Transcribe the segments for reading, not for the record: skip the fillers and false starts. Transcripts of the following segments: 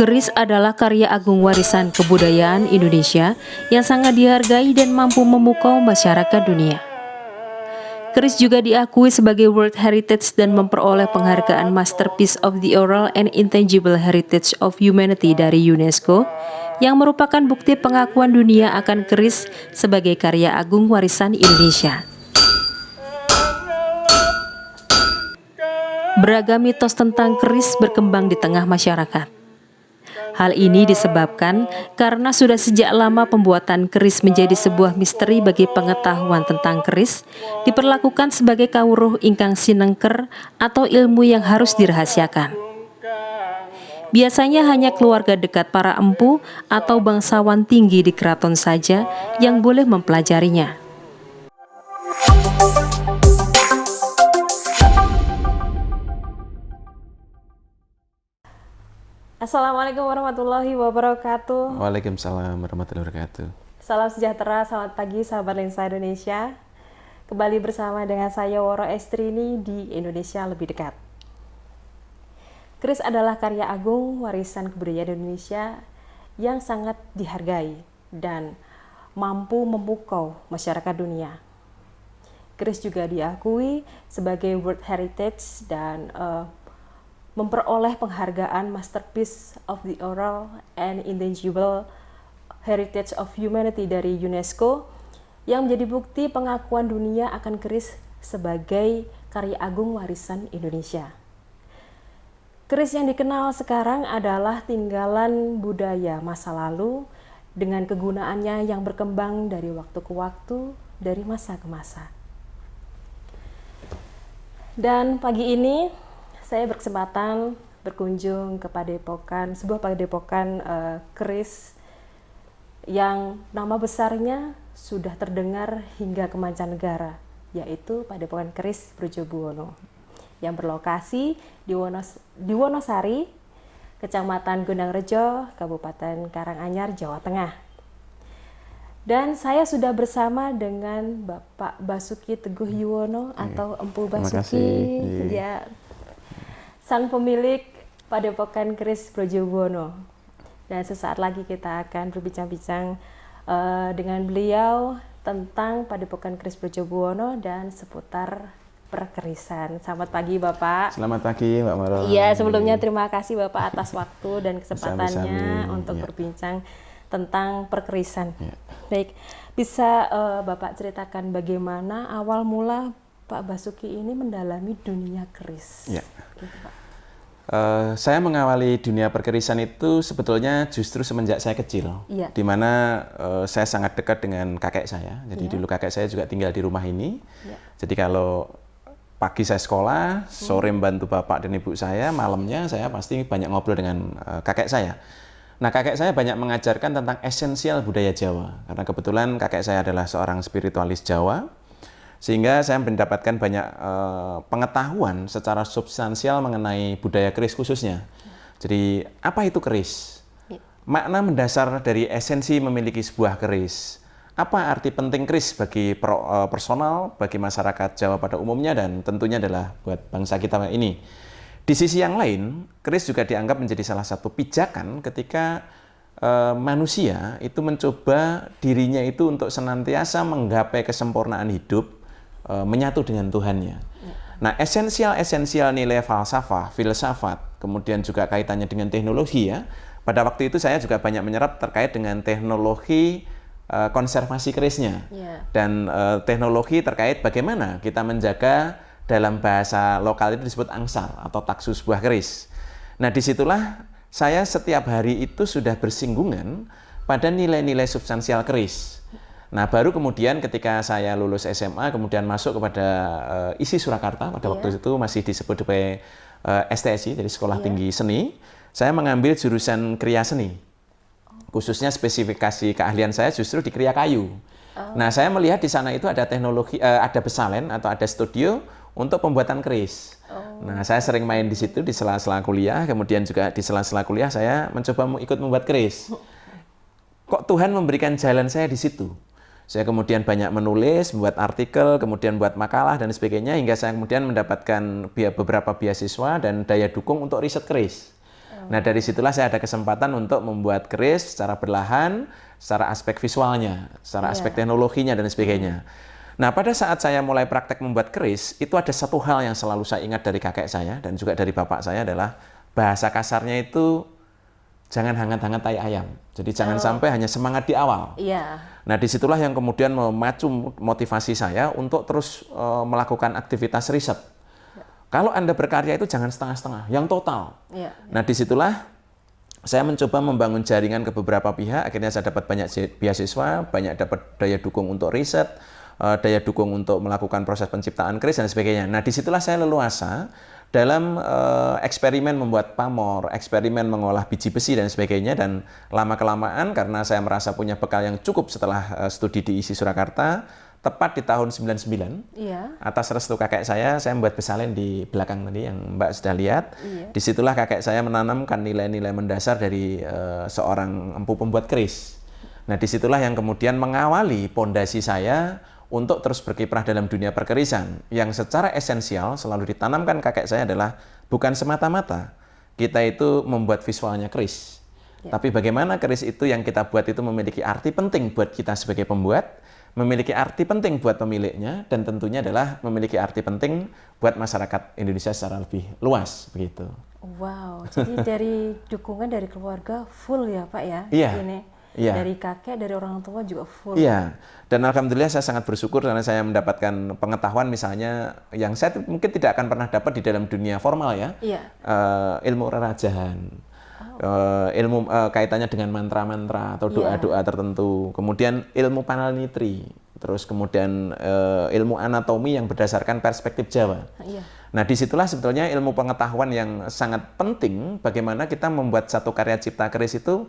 Keris adalah karya agung warisan kebudayaan Indonesia yang sangat dihargai dan mampu memukau masyarakat dunia. Keris juga diakui sebagai World Heritage dan memperoleh penghargaan Masterpiece of the Oral and Intangible Heritage of Humanity dari UNESCO, yang merupakan bukti pengakuan dunia akan keris sebagai karya agung warisan Indonesia. Beragam mitos tentang keris berkembang di tengah masyarakat. Hal ini disebabkan karena sudah sejak lama pembuatan keris menjadi sebuah misteri bagi pengetahuan tentang keris, diperlakukan sebagai kawruh ingkang sinengker atau ilmu yang harus dirahasiakan. Biasanya hanya keluarga dekat para empu atau bangsawan tinggi di keraton saja yang boleh mempelajarinya. Assalamualaikum warahmatullahi wabarakatuh. Waalaikumsalam warahmatullahi wabarakatuh. Salam sejahtera, selamat pagi sahabat Lensa Indonesia. Kembali bersama dengan saya Woro Estrini di Indonesia Lebih Dekat. Keris adalah karya agung warisan kebudayaan Indonesia yang sangat dihargai dan mampu memukau masyarakat dunia. Keris juga diakui sebagai World Heritage dan memperoleh penghargaan Masterpiece of the Oral and Intangible Heritage of Humanity dari UNESCO, yang menjadi bukti pengakuan dunia akan keris sebagai karya agung warisan Indonesia. Keris yang dikenal sekarang adalah tinggalan budaya masa lalu dengan kegunaannya yang berkembang dari waktu ke waktu, dari masa ke masa. Dan pagi ini saya berkesempatan berkunjung ke padepokan, sebuah padepokan keris yang nama besarnya sudah terdengar hingga ke mancanegara, yaitu Padepokan Keris Brojobuwono yang berlokasi di Wonosari, Kecamatan Gondangrejo, Kabupaten Karanganyar, Jawa Tengah. Dan saya sudah bersama dengan Bapak Basuki Teguh Yuwono atau Empu Basuki. Ya, sang pemilik Padepokan Keris Brojobuwono. Dan sesaat lagi kita akan berbincang-bincang dengan beliau tentang Padepokan Keris Brojobuwono dan seputar perkerisan. Selamat pagi Bapak. Selamat pagi Mbak Maro. Iya, sebelumnya terima kasih Bapak atas waktu dan kesempatannya untuk berbincang tentang perkerisan. Baik, bisa Bapak ceritakan bagaimana awal mula Pak Basuki ini mendalami dunia keris? Ya. Gitu, Pak. Saya mengawali dunia perkerisan itu sebetulnya justru semenjak saya kecil, di mana saya sangat dekat dengan kakek saya. Jadi dulu kakek saya juga tinggal di rumah ini. Jadi kalau pagi saya sekolah, sore membantu bapak dan ibu saya, malamnya saya pasti banyak ngobrol dengan kakek saya. Nah, kakek saya banyak mengajarkan tentang esensial budaya Jawa, karena kebetulan kakek saya adalah seorang spiritualis Jawa, sehingga saya mendapatkan banyak pengetahuan secara substansial mengenai budaya keris khususnya. Jadi, apa itu keris? Makna mendasar dari esensi memiliki sebuah keris. Apa arti penting keris bagi personal, bagi masyarakat Jawa pada umumnya, dan tentunya adalah buat bangsa kita ini. Di sisi yang lain, keris juga dianggap menjadi salah satu pijakan ketika manusia itu mencoba dirinya itu untuk senantiasa menggapai kesempurnaan hidup, menyatu dengan Tuhannya. Nah, esensial nilai falsafah, filsafat, kemudian juga kaitannya dengan teknologi ya. Pada waktu itu saya juga banyak menyerap terkait dengan teknologi konservasi kerisnya. Dan teknologi terkait bagaimana kita menjaga, dalam bahasa lokal itu disebut angsal atau taksu sebuah keris. Nah, disitulah saya setiap hari itu sudah bersinggungan pada nilai-nilai substansial keris. Nah, baru kemudian ketika saya lulus SMA, kemudian masuk kepada ISI Surakarta, pada waktu itu masih disebut sebagai STSI, jadi Sekolah Tinggi Seni, saya mengambil jurusan kriya seni. Khususnya spesifikasi keahlian saya justru di kriya kayu. Nah, saya melihat di sana itu ada teknologi, ada besalen atau ada studio untuk pembuatan keris. Nah, saya sering main di situ di sela-sela kuliah, kemudian juga di sela-sela kuliah saya mencoba ikut membuat keris. Kok Tuhan memberikan jalan saya di situ? Saya kemudian banyak menulis, membuat artikel, kemudian buat makalah dan sebagainya, hingga saya kemudian mendapatkan beberapa beasiswa dan daya dukung untuk riset keris. Nah dari situlah saya ada kesempatan untuk membuat keris secara berlahan, secara aspek visualnya, secara aspek teknologinya dan sebagainya. Nah pada saat saya mulai praktek membuat keris, itu ada satu hal yang selalu saya ingat dari kakek saya dan juga dari bapak saya adalah bahasa kasarnya itu jangan hangat-hangat tai ayam. Jadi jangan sampai hanya semangat di awal. Nah disitulah yang kemudian memacu motivasi saya untuk terus melakukan aktivitas riset. Kalau Anda berkarya itu jangan setengah-setengah, yang total. Nah disitulah saya mencoba membangun jaringan ke beberapa pihak, akhirnya saya dapat banyak beasiswa, banyak dapat daya dukung untuk riset, daya dukung untuk melakukan proses penciptaan keris dan sebagainya. Nah disitulah saya leluasa dalam eksperimen membuat pamor, eksperimen mengolah biji besi dan sebagainya, dan lama-kelamaan karena saya merasa punya bekal yang cukup setelah studi di ISI Surakarta, tepat di tahun 99, atas restu kakek saya membuat besalen di belakang tadi yang Mbak sudah lihat. Disitulah kakek saya menanamkan nilai-nilai mendasar dari seorang empu pembuat keris. Nah disitulah yang kemudian mengawali pondasi saya untuk terus berkiprah dalam dunia perkerisan, yang secara esensial selalu ditanamkan kakek saya adalah bukan semata-mata kita itu membuat visualnya keris, tapi bagaimana keris itu yang kita buat itu memiliki arti penting buat kita sebagai pembuat, memiliki arti penting buat pemiliknya, dan tentunya adalah memiliki arti penting buat masyarakat Indonesia secara lebih luas begitu. Wow, jadi dari dukungan dari keluarga full ya Pak ya? Dari kakek, dari orang tua juga full. Dan alhamdulillah saya sangat bersyukur karena saya mendapatkan pengetahuan misalnya yang saya mungkin tidak akan pernah dapat di dalam dunia formal ya. Ilmu rerajahan. Ilmu kaitannya dengan mantra-mantra atau doa-doa tertentu, kemudian ilmu panel nitri, terus kemudian ilmu anatomi yang berdasarkan perspektif Jawa. Nah disitulah sebetulnya ilmu pengetahuan yang sangat penting bagaimana kita membuat satu karya cipta keris itu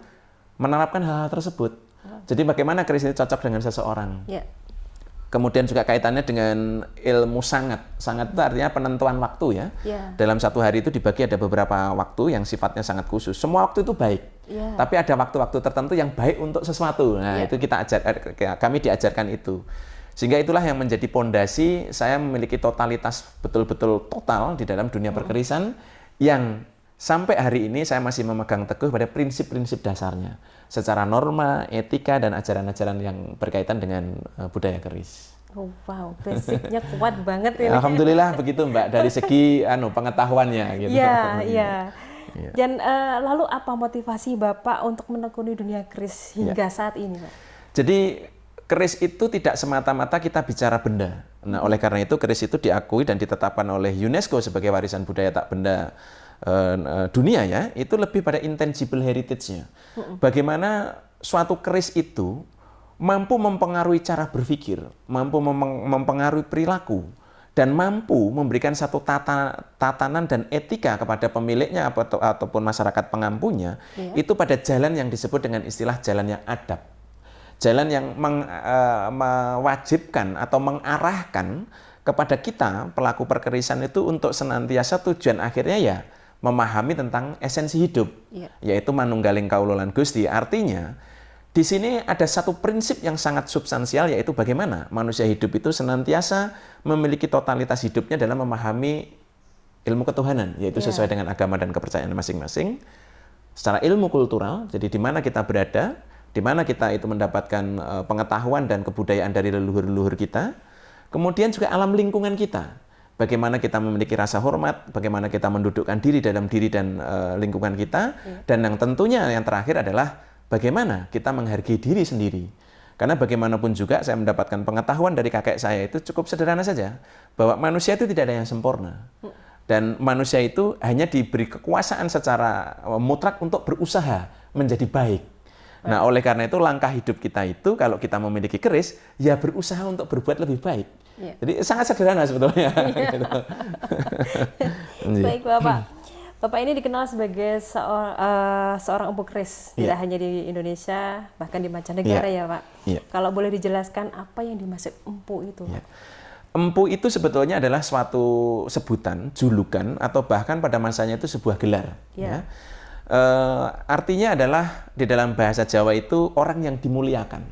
menerapkan hal-hal tersebut. Jadi bagaimana keris ini cocok dengan seseorang. Kemudian juga kaitannya dengan ilmu sangat. Sangat itu artinya penentuan waktu ya. Dalam satu hari itu dibagi ada beberapa waktu yang sifatnya sangat khusus. Semua waktu itu baik. Tapi ada waktu-waktu tertentu yang baik untuk sesuatu. Nah itu kami diajarkan itu. Sehingga itulah yang menjadi pondasi saya memiliki totalitas betul-betul total di dalam dunia perkerisan yang sampai hari ini saya masih memegang teguh pada prinsip-prinsip dasarnya secara norma, etika, dan ajaran-ajaran yang berkaitan dengan budaya keris. Oh, wow, basicnya kuat banget ini. Alhamdulillah begitu Mbak, dari segi pengetahuannya gitu. Dan lalu apa motivasi Bapak untuk menekuni dunia keris hingga saat ini Pak? Jadi keris itu tidak semata-mata kita bicara benda. Nah oleh karena itu keris itu diakui dan ditetapkan oleh UNESCO sebagai warisan budaya tak benda dunia ya, itu lebih pada intangible heritage-nya. Bagaimana suatu keris itu mampu mempengaruhi cara berpikir, mampu mempengaruhi perilaku, dan mampu memberikan satu tatanan dan etika kepada pemiliknya ataupun masyarakat pengampunya, itu pada jalan yang disebut dengan istilah jalan yang adab. Jalan yang mewajibkan atau mengarahkan kepada kita, pelaku perkerisan itu untuk senantiasa tujuan akhirnya ya memahami tentang esensi hidup, yaitu manunggaling kaula lan Gusti. Artinya, di sini ada satu prinsip yang sangat substansial, yaitu bagaimana manusia hidup itu senantiasa memiliki totalitas hidupnya dalam memahami ilmu ketuhanan, yaitu sesuai dengan agama dan kepercayaan masing-masing. Secara ilmu kultural, jadi di mana kita berada, di mana kita itu mendapatkan pengetahuan dan kebudayaan dari leluhur-leluhur kita, kemudian juga alam lingkungan kita. Bagaimana kita memiliki rasa hormat, bagaimana kita mendudukkan diri dalam diri dan lingkungan kita, dan yang tentunya yang terakhir adalah bagaimana kita menghargai diri sendiri. Karena bagaimanapun juga saya mendapatkan pengetahuan dari kakek saya itu cukup sederhana saja, bahwa manusia itu tidak ada yang sempurna. Dan manusia itu hanya diberi kekuasaan secara mutlak untuk berusaha menjadi baik. Nah oleh karena itu langkah hidup kita itu kalau kita memiliki keris, ya berusaha untuk berbuat lebih baik. Jadi sangat sederhana sebetulnya. Baik Bapak. Bapak ini dikenal sebagai seorang empu keris, tidak hanya di Indonesia, bahkan di mancanegara ya Pak. Kalau boleh dijelaskan apa yang dimaksud empu itu Pak? Empu itu sebetulnya adalah suatu sebutan, julukan, atau bahkan pada masanya itu sebuah gelar. Artinya adalah di dalam bahasa Jawa itu orang yang dimuliakan.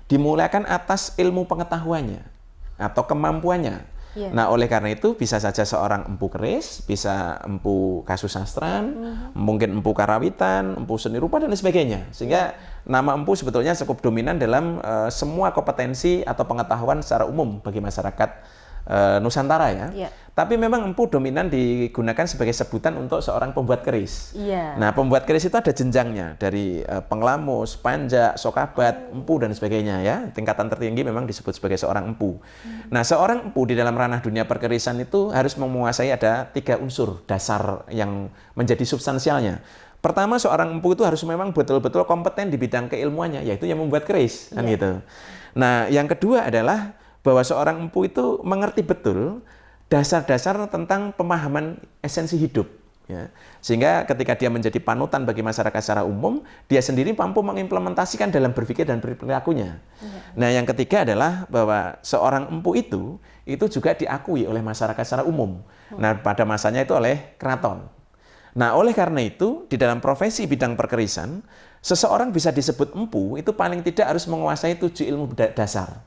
Dimuliakan atas ilmu pengetahuannya atau kemampuannya. Nah, oleh karena itu bisa saja seorang empu keris, bisa empu kasusastran, mungkin empu karawitan, empu seni rupa dan sebagainya. Sehingga nama empu sebetulnya cukup dominan dalam semua kompetensi atau pengetahuan secara umum bagi masyarakat Nusantara ya. Tapi memang empu dominan digunakan sebagai sebutan untuk seorang pembuat keris. Nah, pembuat keris itu ada jenjangnya dari penglamus, panjak, sokabat, empu dan sebagainya ya. Tingkatan tertinggi memang disebut sebagai seorang empu. Nah, seorang empu di dalam ranah dunia perkerisan itu harus menguasai ada 3 unsur dasar yang menjadi substansialnya. Pertama, seorang empu itu harus memang betul-betul kompeten di bidang keilmuannya, yaitu yang membuat keris, kan gitu. Nah, yang kedua adalah bahwa seorang empu itu mengerti betul dasar-dasar tentang pemahaman esensi hidup. Ya. Sehingga ketika dia menjadi panutan bagi masyarakat secara umum, dia sendiri mampu mengimplementasikan dalam berpikir dan perilakunya. Nah, yang ketiga adalah bahwa seorang empu itu juga diakui oleh masyarakat secara umum. Nah, pada masanya itu oleh keraton. Nah, oleh karena itu, di dalam profesi bidang perkerisan, seseorang bisa disebut empu itu paling tidak harus menguasai 7 ilmu dasar.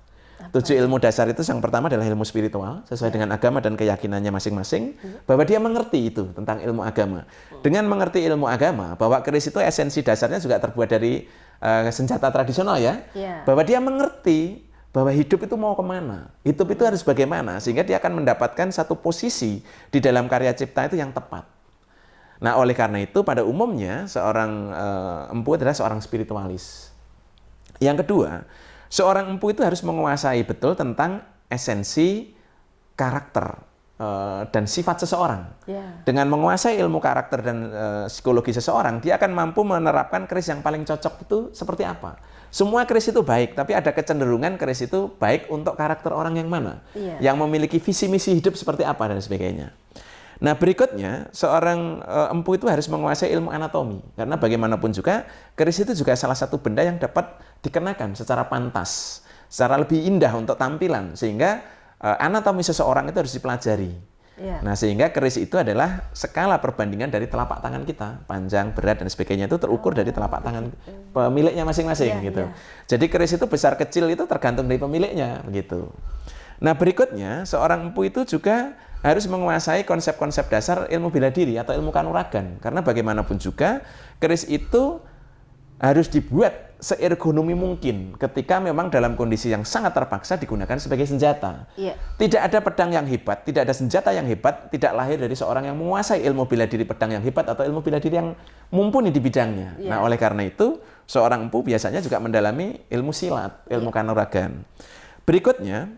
7 ilmu dasar itu yang pertama adalah ilmu spiritual, sesuai dengan agama dan keyakinannya masing-masing, bahwa dia mengerti itu tentang ilmu agama. Dengan mengerti ilmu agama, bahwa keris itu esensi dasarnya juga terbuat dari senjata tradisional ya, bahwa dia mengerti bahwa hidup itu mau kemana, hidup itu harus bagaimana, sehingga dia akan mendapatkan satu posisi di dalam karya cipta itu yang tepat. Nah, oleh karena itu pada umumnya seorang empu adalah seorang spiritualis. Yang kedua, seorang empu itu harus menguasai betul tentang esensi karakter dan sifat seseorang. Dengan menguasai ilmu karakter dan psikologi seseorang, dia akan mampu menerapkan keris yang paling cocok itu seperti apa. Semua keris itu baik, tapi ada kecenderungan keris itu baik untuk karakter orang yang mana, yang memiliki visi misi hidup seperti apa dan sebagainya. Nah, berikutnya seorang empu itu harus menguasai ilmu anatomi, karena bagaimanapun juga keris itu juga salah satu benda yang dapat dikenakan secara pantas, secara lebih indah untuk tampilan, sehingga anatomi seseorang itu harus dipelajari. Nah, sehingga keris itu adalah skala perbandingan dari telapak tangan kita, panjang, berat dan sebagainya itu terukur dari telapak tangan pemiliknya masing-masing gitu. Jadi keris itu besar kecil itu tergantung dari pemiliknya begitu. Nah, berikutnya seorang empu itu juga harus menguasai konsep-konsep dasar ilmu bela diri atau ilmu kanuragan. Karena bagaimanapun juga, keris itu harus dibuat seergonomi mungkin ketika memang dalam kondisi yang sangat terpaksa digunakan sebagai senjata. Tidak ada pedang yang hebat, tidak ada senjata yang hebat, tidak lahir dari seorang yang menguasai ilmu bela diri pedang yang hebat atau ilmu bela diri yang mumpuni di bidangnya. Nah, oleh karena itu, seorang empu biasanya juga mendalami ilmu silat, ilmu kanuragan. Berikutnya,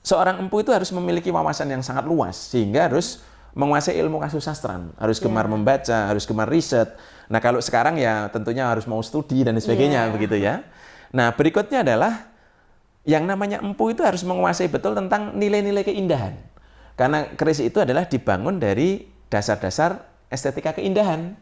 seorang empu itu harus memiliki wawasan yang sangat luas, sehingga harus menguasai ilmu kasusastran, harus gemar membaca, harus gemar riset. Nah, kalau sekarang ya tentunya harus mau studi dan sebagainya begitu ya. Nah, berikutnya adalah yang namanya empu itu harus menguasai betul tentang nilai-nilai keindahan. Karena keris itu adalah dibangun dari dasar-dasar estetika keindahan.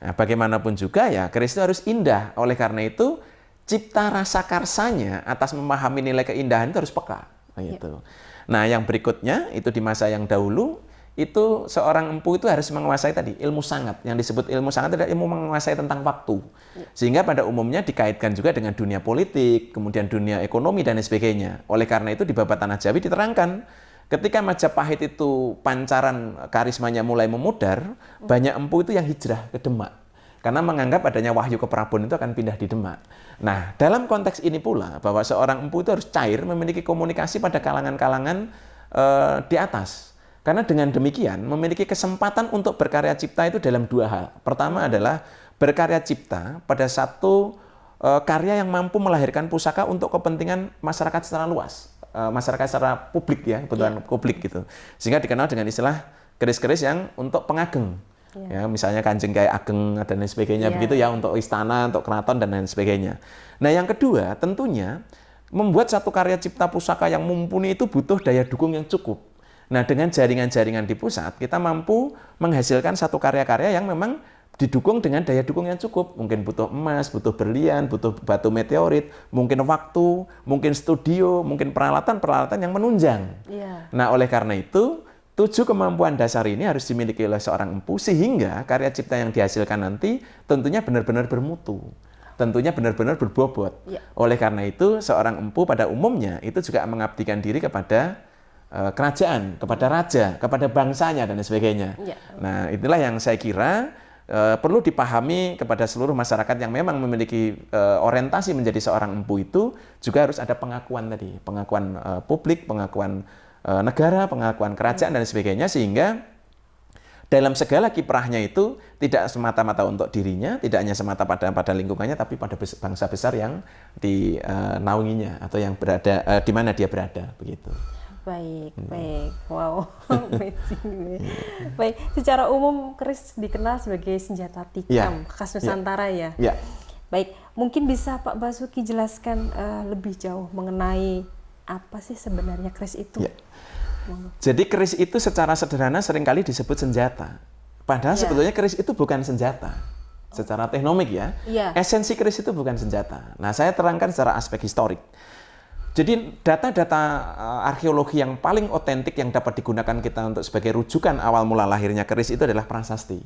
Nah, bagaimanapun juga ya keris itu harus indah. Oleh karena itu, cipta rasa karsanya atas memahami nilai keindahan itu harus peka. Gitu. Nah, yang berikutnya itu di masa yang dahulu itu seorang empu itu harus menguasai tadi ilmu sangat. Yang disebut ilmu sangat adalah ilmu menguasai tentang waktu. Sehingga pada umumnya dikaitkan juga dengan dunia politik, kemudian dunia ekonomi dan sebagainya. Oleh karena itu di Babad Tanah Jawi diterangkan ketika Majapahit itu pancaran karismanya mulai memudar, banyak empu itu yang hijrah ke Demak. Karena menganggap adanya wahyu keprabon itu akan pindah di Demak. Nah, dalam konteks ini pula, bahwa seorang empu itu harus cair, memiliki komunikasi pada kalangan-kalangan di atas. Karena dengan demikian, memiliki kesempatan untuk berkarya cipta itu dalam 2 hal. Pertama adalah berkarya cipta pada satu karya yang mampu melahirkan pusaka untuk kepentingan masyarakat secara luas. Masyarakat secara publik ya, kebutuhan publik gitu. Sehingga dikenal dengan istilah keris-keris yang untuk pengageng. Ya, misalnya Kanjeng Kyai Ageng dan lain sebagainya begitu ya, untuk istana, untuk keraton dan lain sebagainya. Nah, yang kedua tentunya membuat satu karya cipta pusaka yang mumpuni itu butuh daya dukung yang cukup. Nah, dengan jaringan-jaringan di pusat kita mampu menghasilkan satu karya-karya yang memang didukung dengan daya dukung yang cukup. Mungkin butuh emas, butuh berlian, butuh batu meteorit, mungkin waktu, mungkin studio, mungkin peralatan-peralatan yang menunjang. Nah, oleh karena itu 7 kemampuan dasar ini harus dimiliki oleh seorang empu sehingga karya cipta yang dihasilkan nanti tentunya benar-benar bermutu, tentunya benar-benar berbobot. Oleh karena itu seorang empu pada umumnya itu juga mengabdikan diri kepada kerajaan, kepada raja, kepada bangsanya dan sebagainya. Nah, itulah yang saya kira perlu dipahami kepada seluruh masyarakat yang memang memiliki orientasi menjadi seorang empu itu juga harus ada pengakuan tadi, pengakuan publik, pengakuan negara, pengakuan kerajaan dan sebagainya, sehingga dalam segala kiprahnya itu tidak semata-mata untuk dirinya, tidak hanya semata pada lingkungannya, tapi pada bangsa besar yang dinaunginya atau yang berada di mana dia berada, begitu. Baik, baik. Wow, amazing. Baik, secara umum keris dikenal sebagai senjata tikam khas Nusantara ya. Baik, mungkin bisa Pak Basuki jelaskan lebih jauh mengenai apa sih sebenarnya keris itu? Jadi keris itu secara sederhana seringkali disebut senjata. Padahal sebetulnya keris itu bukan senjata. Secara teknomik ya, esensi keris itu bukan senjata. Nah, saya terangkan secara aspek historik. Jadi data-data arkeologi yang paling otentik yang dapat digunakan kita untuk sebagai rujukan awal mula lahirnya keris itu adalah prasasti.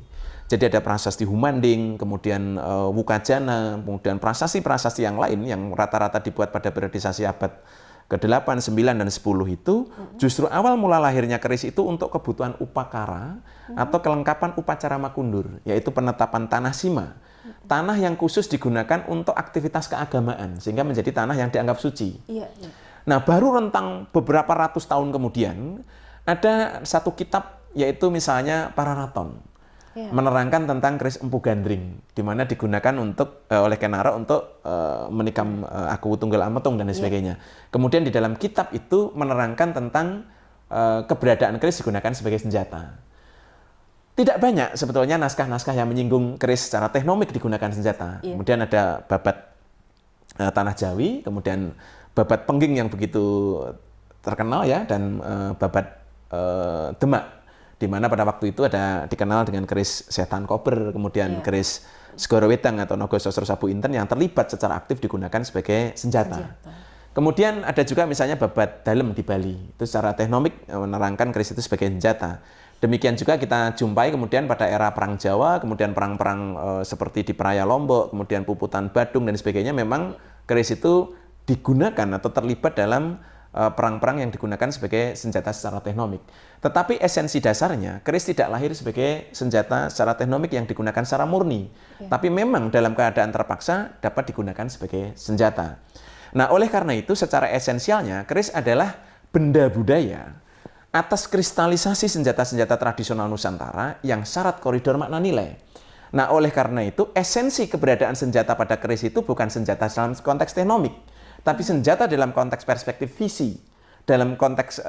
Jadi ada prasasti Humanding, kemudian Wukajana, kemudian prasasti-prasasti yang lain yang rata-rata dibuat pada periodisasi abad ke-8, 9, dan 10 itu justru awal mula lahirnya keris itu untuk kebutuhan upakara atau kelengkapan upacara makundur, yaitu penetapan tanah sima. Tanah yang khusus digunakan untuk aktivitas keagamaan, sehingga menjadi tanah yang dianggap suci. Nah, baru rentang beberapa ratus tahun kemudian, ada satu kitab, yaitu misalnya Pararaton, menerangkan tentang keris Empu Gandring, di mana digunakan untuk oleh Kenaro untuk menikam Aku Tunggal Ametung dan sebagainya. Kemudian di dalam kitab itu menerangkan tentang keberadaan keris digunakan sebagai senjata. Tidak banyak sebetulnya naskah-naskah yang menyinggung keris secara teknomik digunakan senjata. Kemudian ada babat Tanah Jawi, kemudian babat Pengging yang begitu terkenal ya, dan babat Demak, di mana pada waktu itu ada dikenal dengan keris Setan Kober, kemudian keris Segoro Wedang atau Nogo Sosro Sabu Inten yang terlibat secara aktif digunakan sebagai senjata. Kemudian ada juga misalnya babat Dalem di Bali, itu secara teknomik menerangkan keris itu sebagai senjata. Demikian juga kita jumpai kemudian pada era Perang Jawa, kemudian perang-perang seperti di Praia Lombok, kemudian Puputan Badung dan sebagainya, memang keris itu digunakan atau terlibat dalam perang-perang yang digunakan sebagai senjata secara teknomik. Tetapi esensi dasarnya, keris tidak lahir sebagai senjata secara teknomik yang digunakan secara murni. Tapi memang dalam keadaan terpaksa dapat digunakan sebagai senjata. Nah, oleh karena itu secara esensialnya, keris adalah benda budaya atas kristalisasi senjata-senjata tradisional Nusantara yang syarat koridor makna nilai. Nah, oleh karena itu, esensi keberadaan senjata pada keris itu bukan senjata dalam konteks teknomik, tapi senjata dalam konteks perspektif visi, dalam konteks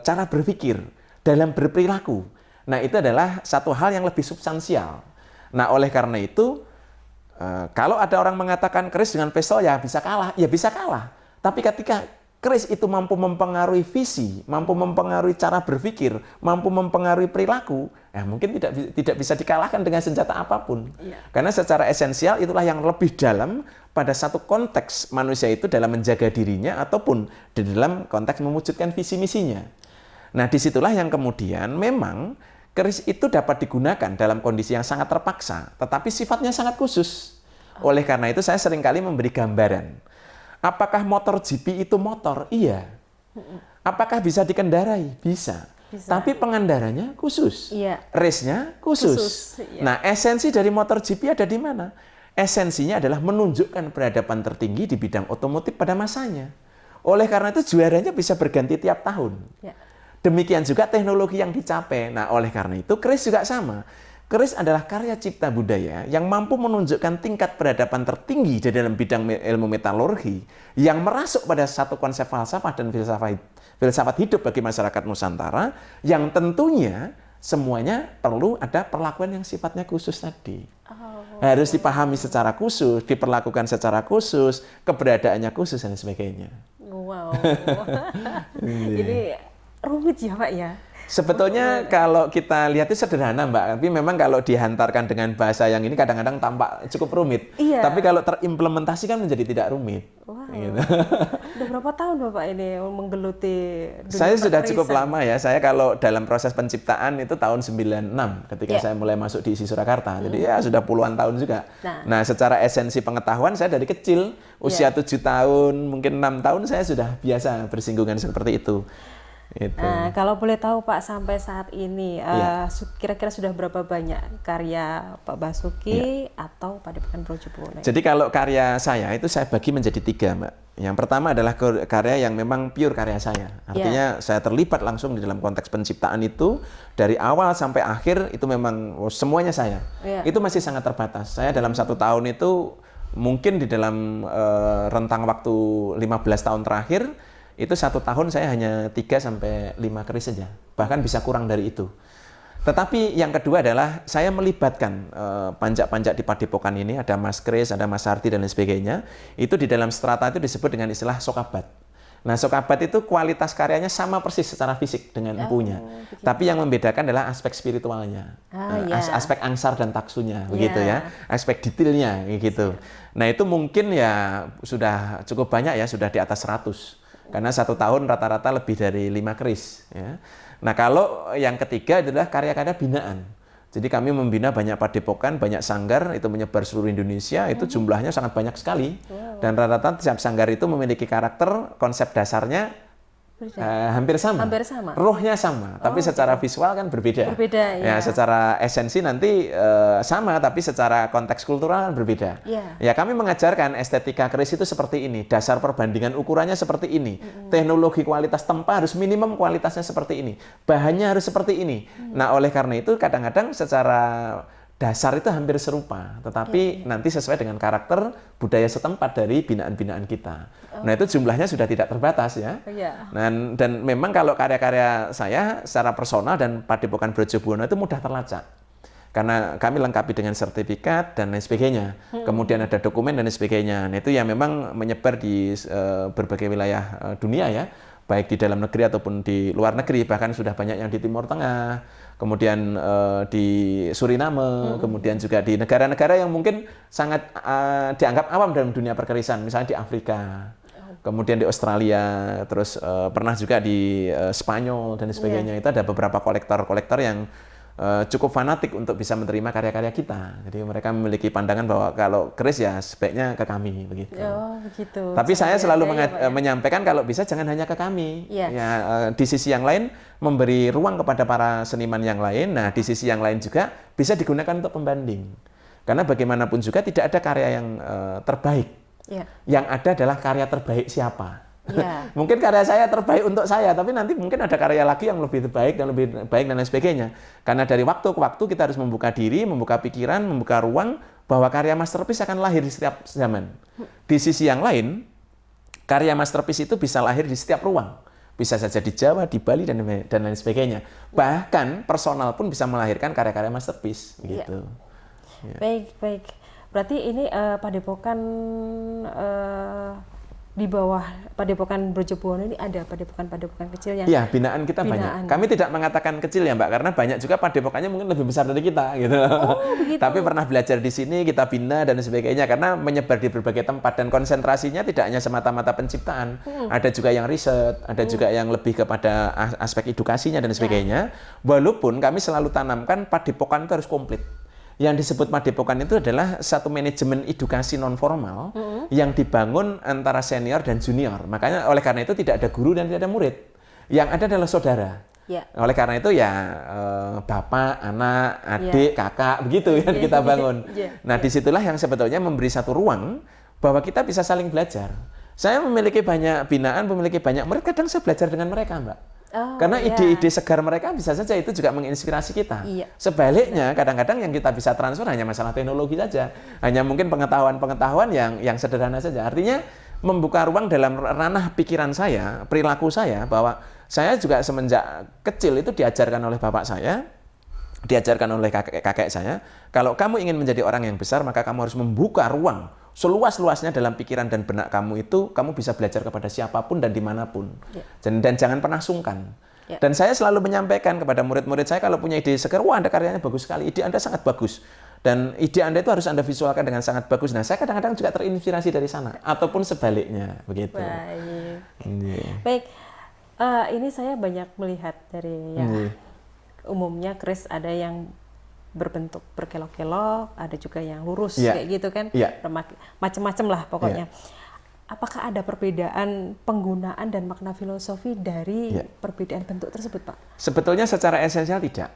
cara berpikir, dalam berperilaku. Nah, itu adalah satu hal yang lebih substansial. Nah, oleh karena itu, kalau ada orang mengatakan keris dengan pistol ya bisa kalah, ya bisa kalah. Tapi ketika keris itu mampu mempengaruhi visi, mampu mempengaruhi cara berpikir, mampu mempengaruhi perilaku, ya mungkin tidak bisa dikalahkan dengan senjata apapun. Karena secara esensial itulah yang lebih dalam pada satu konteks manusia itu dalam menjaga dirinya ataupun di dalam konteks mewujudkan visi misinya. Nah, disitulah yang kemudian memang keris itu dapat digunakan dalam kondisi yang sangat terpaksa, tetapi sifatnya sangat khusus. Oleh karena itu saya seringkali memberi gambaran. Apakah motor GP itu motor? Iya. Apakah bisa dikendarai? Bisa. Tapi pengendaranya khusus. Race-nya khusus. Nah, esensi dari motor GP ada di mana? Esensinya adalah menunjukkan peradaban tertinggi di bidang otomotif pada masanya. Oleh karena itu juaranya bisa berganti tiap tahun. Demikian juga teknologi yang dicapai. Nah, oleh karena itu keris juga sama. Keris adalah karya cipta budaya yang mampu menunjukkan tingkat peradaban tertinggi di dalam bidang ilmu metalurgi yang merasuk pada satu konsep falsafah dan filsafat hidup bagi masyarakat Nusantara yang tentunya semuanya perlu ada perlakuan yang sifatnya khusus tadi. Harus dipahami secara khusus, diperlakukan secara khusus, keberadaannya khusus dan sebagainya. Wow. Ini rumit ya Pak ya? Sebetulnya kalau kita lihat itu sederhana Mbak, tapi memang kalau dihantarkan dengan bahasa yang ini kadang-kadang tampak cukup rumit. Tapi kalau terimplementasikan menjadi tidak rumit. Gitu. Udah berapa tahun Bapak ini menggeluti dunia Saya sudah perkerisan? cukup lama ya. Saya kalau dalam proses penciptaan itu tahun 96 ketika saya mulai masuk di ISI Surakarta. Jadi ya sudah puluhan tahun juga. Nah, secara esensi pengetahuan saya dari kecil, usia 7 tahun, mungkin 6 tahun saya sudah biasa bersinggungan seperti itu. Itu. Nah, kalau boleh tahu Pak, sampai saat ini kira-kira sudah berapa banyak karya Pak Basuki atau Padepokan Brojobono? Jadi kalau karya saya itu saya bagi menjadi 3, Mbak. Yang pertama adalah karya yang memang pure karya saya. Artinya saya terlibat langsung di dalam konteks penciptaan itu dari awal sampai akhir itu memang semuanya saya. Itu masih sangat terbatas. Saya dalam 1 tahun itu mungkin di dalam rentang waktu 15 tahun terakhir itu 1 tahun saya hanya 3 sampai 5 keris saja, bahkan bisa kurang dari itu. Tetapi yang kedua adalah saya melibatkan panjak-panjak di Padepokan ini, ada Mas Kris, ada Mas Sarti dan lain sebagainya. Itu di dalam strata itu disebut dengan istilah sokabat. Nah, sokabat itu kualitas karyanya sama persis secara fisik dengan empunya. Tapi yang membedakan adalah aspek spiritualnya, aspek angsar dan taksunya, begitu ya, aspek detailnya, gitu. Nah, itu mungkin ya sudah cukup banyak ya, sudah di atas 100. Karena 1 tahun rata-rata lebih dari 5 keris. Ya. Nah, kalau yang ketiga adalah karya-karya binaan. Jadi kami membina banyak padepokan, banyak sanggar, itu menyebar seluruh Indonesia, itu jumlahnya sangat banyak sekali. Dan rata-rata setiap sanggar itu memiliki karakter, konsep dasarnya hampir sama. Rohnya sama, tapi secara visual kan berbeda. Ya, secara esensi nanti sama, tapi secara konteks kultural kan berbeda. Ya, kami mengajarkan estetika keris itu seperti ini, dasar perbandingan ukurannya seperti ini, teknologi kualitas tempa harus minimum kualitasnya seperti ini, bahannya harus seperti ini. Nah, oleh karena itu kadang-kadang secara dasar itu hampir serupa, tetapi nanti sesuai dengan karakter budaya setempat dari binaan-binaan kita. Nah, itu jumlahnya sudah tidak terbatas ya. Dan memang kalau karya-karya saya secara personal dan Padepokan Brojobono itu mudah terlacak. Karena kami lengkapi dengan sertifikat dan lain sebagainya. Kemudian ada dokumen dan lain sebagainya. Nah, itu yang memang menyebar di berbagai wilayah dunia ya, baik di dalam negeri ataupun di luar negeri, bahkan sudah banyak yang di Timur Tengah, kemudian di Suriname, kemudian juga di negara-negara yang mungkin sangat dianggap awam dalam dunia perkerisan, misalnya di Afrika, kemudian di Australia, terus pernah juga di Spanyol dan sebagainya. Itu ada beberapa kolektor-kolektor yang cukup fanatik untuk bisa menerima karya-karya kita. Jadi mereka memiliki pandangan bahwa kalau keris ya sebaiknya ke kami begitu. Begitu. Tapi saya selalu menyampaikan kalau bisa jangan hanya ke kami. Ya, di sisi yang lain memberi ruang kepada para seniman yang lain. Nah, di sisi yang lain juga bisa digunakan untuk pembanding. Karena bagaimanapun juga tidak ada karya yang terbaik. Yang ada adalah karya terbaik siapa. Mungkin karya saya terbaik untuk saya, tapi nanti mungkin ada karya lagi yang lebih baik dan lebih baik dan lain sebagainya. Karena dari waktu ke waktu kita harus membuka diri, membuka pikiran, membuka ruang bahwa karya masterpiece akan lahir di setiap zaman. Di sisi yang lain, karya masterpiece itu bisa lahir di setiap ruang. Bisa saja di Jawa, di Bali, dan lain sebagainya. Bahkan personal pun bisa melahirkan karya-karya masterpiece. Gitu. Baik. Berarti ini Padepokan di bawah Padepokan Brojobono ini ada padepokan-padepokan kecil yang binaan kita banyak. Kami tidak mengatakan kecil ya, Mbak, karena banyak juga padepokannya mungkin lebih besar dari kita gitu. Tapi pernah belajar di sini, kita bina dan sebagainya karena menyebar di berbagai tempat dan konsentrasinya tidak hanya semata-mata penciptaan. Ada juga yang riset, ada juga yang lebih kepada aspek edukasinya dan sebagainya. Walaupun kami selalu tanamkan padepokan itu harus komplit. Yang disebut padepokan itu adalah satu manajemen edukasi non formal yang dibangun antara senior dan junior. Makanya oleh karena itu tidak ada guru dan tidak ada murid. Yang ada adalah saudara. Oleh karena itu ya bapak, anak, adik, kakak begitu yang kita bangun. Nah, disitulah yang sebetulnya memberi satu ruang bahwa kita bisa saling belajar. Saya memiliki banyak binaan, memiliki banyak murid, kadang saya belajar dengan mereka, Mbak. Karena ide-ide segar mereka bisa saja itu juga menginspirasi kita. Sebaliknya, kadang-kadang yang kita bisa transfer hanya masalah teknologi saja. Hanya mungkin pengetahuan-pengetahuan yang sederhana saja. Artinya, membuka ruang dalam ranah pikiran saya, perilaku saya, bahwa saya juga semenjak kecil itu diajarkan oleh bapak saya, diajarkan oleh kakek saya, kalau kamu ingin menjadi orang yang besar, maka kamu harus membuka ruang seluas-luasnya dalam pikiran dan benak kamu itu, kamu bisa belajar kepada siapapun dan dimanapun. Dan jangan pernah sungkan. Dan saya selalu menyampaikan kepada murid-murid saya kalau punya ide segar, wah Anda karyanya bagus sekali, ide Anda sangat bagus. Dan ide Anda itu harus Anda visualkan dengan sangat bagus. Nah, saya kadang-kadang juga terinspirasi dari sana, ataupun sebaliknya, begitu. Baik, ini saya banyak melihat dari umumnya keris ada yang berbentuk berkelok-kelok, ada juga yang lurus kayak gitu kan, macam-macam lah pokoknya. apakah ada perbedaan penggunaan dan makna filosofi dari perbedaan bentuk tersebut, Pak? Sebetulnya secara esensial tidak.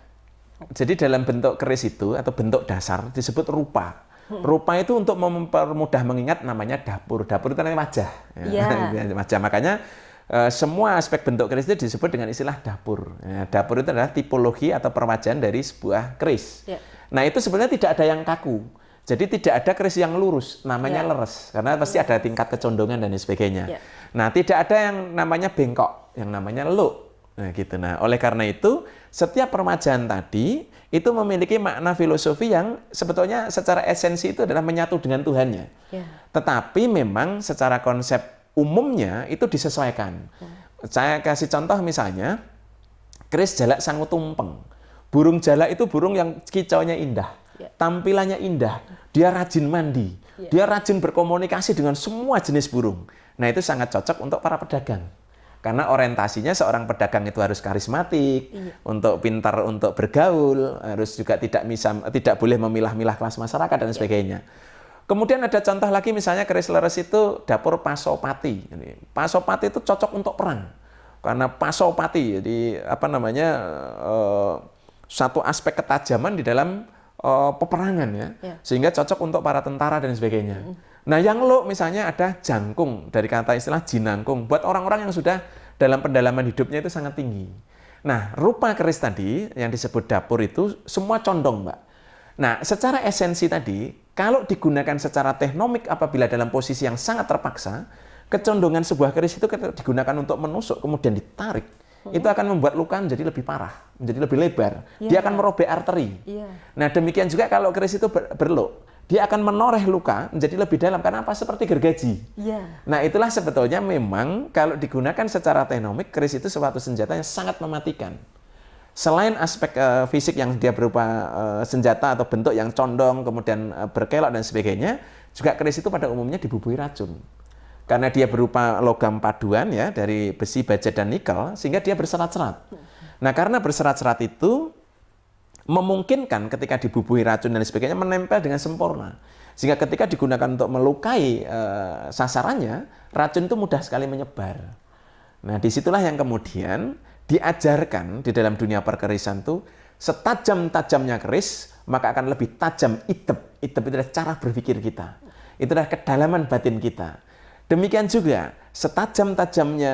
Jadi dalam bentuk keris itu atau bentuk dasar disebut rupa. Rupa itu untuk mempermudah mengingat namanya dapur. Dapur itu namanya wajah. Wajah. Makanya semua aspek bentuk keris itu disebut dengan istilah dapur. Dapur itu adalah tipologi atau perwajahan dari sebuah keris. Nah itu sebenarnya tidak ada yang kaku. Jadi tidak ada keris yang lurus, namanya leres. Karena pasti ada tingkat kecondongan dan sebagainya. Nah tidak ada yang namanya bengkok, yang namanya luk. Nah gitu. Nah oleh karena itu setiap perwajahan tadi itu memiliki makna filosofi yang sebetulnya secara esensi itu adalah menyatu dengan Tuhannya. Tetapi memang secara konsep umumnya itu disesuaikan. Saya kasih contoh misalnya, keris jalak sangu tumpeng. Burung jalak itu burung yang kicaunya indah, tampilannya indah, dia rajin mandi, dia rajin berkomunikasi dengan semua jenis burung. Nah itu sangat cocok untuk para pedagang. Karena orientasinya seorang pedagang itu harus karismatik, untuk pintar untuk bergaul, harus juga tidak boleh memilah-milah kelas masyarakat dan sebagainya. Kemudian ada contoh lagi misalnya keris leres itu dapur Pasopati. Pasopati itu cocok untuk perang. Karena Pasopati jadi satu aspek ketajaman di dalam peperangan sehingga cocok untuk para tentara dan sebagainya. Nah, yang lo misalnya ada jangkung dari kata istilah jinangkung buat orang-orang yang sudah dalam pendalaman hidupnya itu sangat tinggi. Nah, rupa keris tadi yang disebut dapur itu semua condong, Mbak. Nah, secara esensi tadi kalau digunakan secara teknomik apabila dalam posisi yang sangat terpaksa, kecondongan sebuah keris itu digunakan untuk menusuk kemudian ditarik. Itu akan membuat luka menjadi lebih parah, menjadi lebih lebar. Dia akan merobek arteri. Nah, demikian juga kalau keris itu berluk, dia akan menoreh luka menjadi lebih dalam. Karena apa? Seperti gergaji. Nah, itulah sebetulnya memang kalau digunakan secara teknomik, keris itu suatu senjata yang sangat mematikan. Selain aspek fisik yang dia berupa senjata atau bentuk yang condong, kemudian berkelok dan sebagainya, juga keris itu pada umumnya dibubuhi racun. Karena dia berupa logam paduan ya dari besi, baja, dan nikel, sehingga dia berserat-serat. Nah, karena berserat-serat itu memungkinkan ketika dibubuhi racun dan sebagainya menempel dengan sempurna. Sehingga ketika digunakan untuk melukai sasarannya, racun itu mudah sekali menyebar. Nah, disitulah yang kemudian diajarkan di dalam dunia perkerisan itu, setajam-tajamnya keris, maka akan lebih tajam itep. Itep itu adalah cara berpikir kita. Itu adalah kedalaman batin kita. Demikian juga, setajam-tajamnya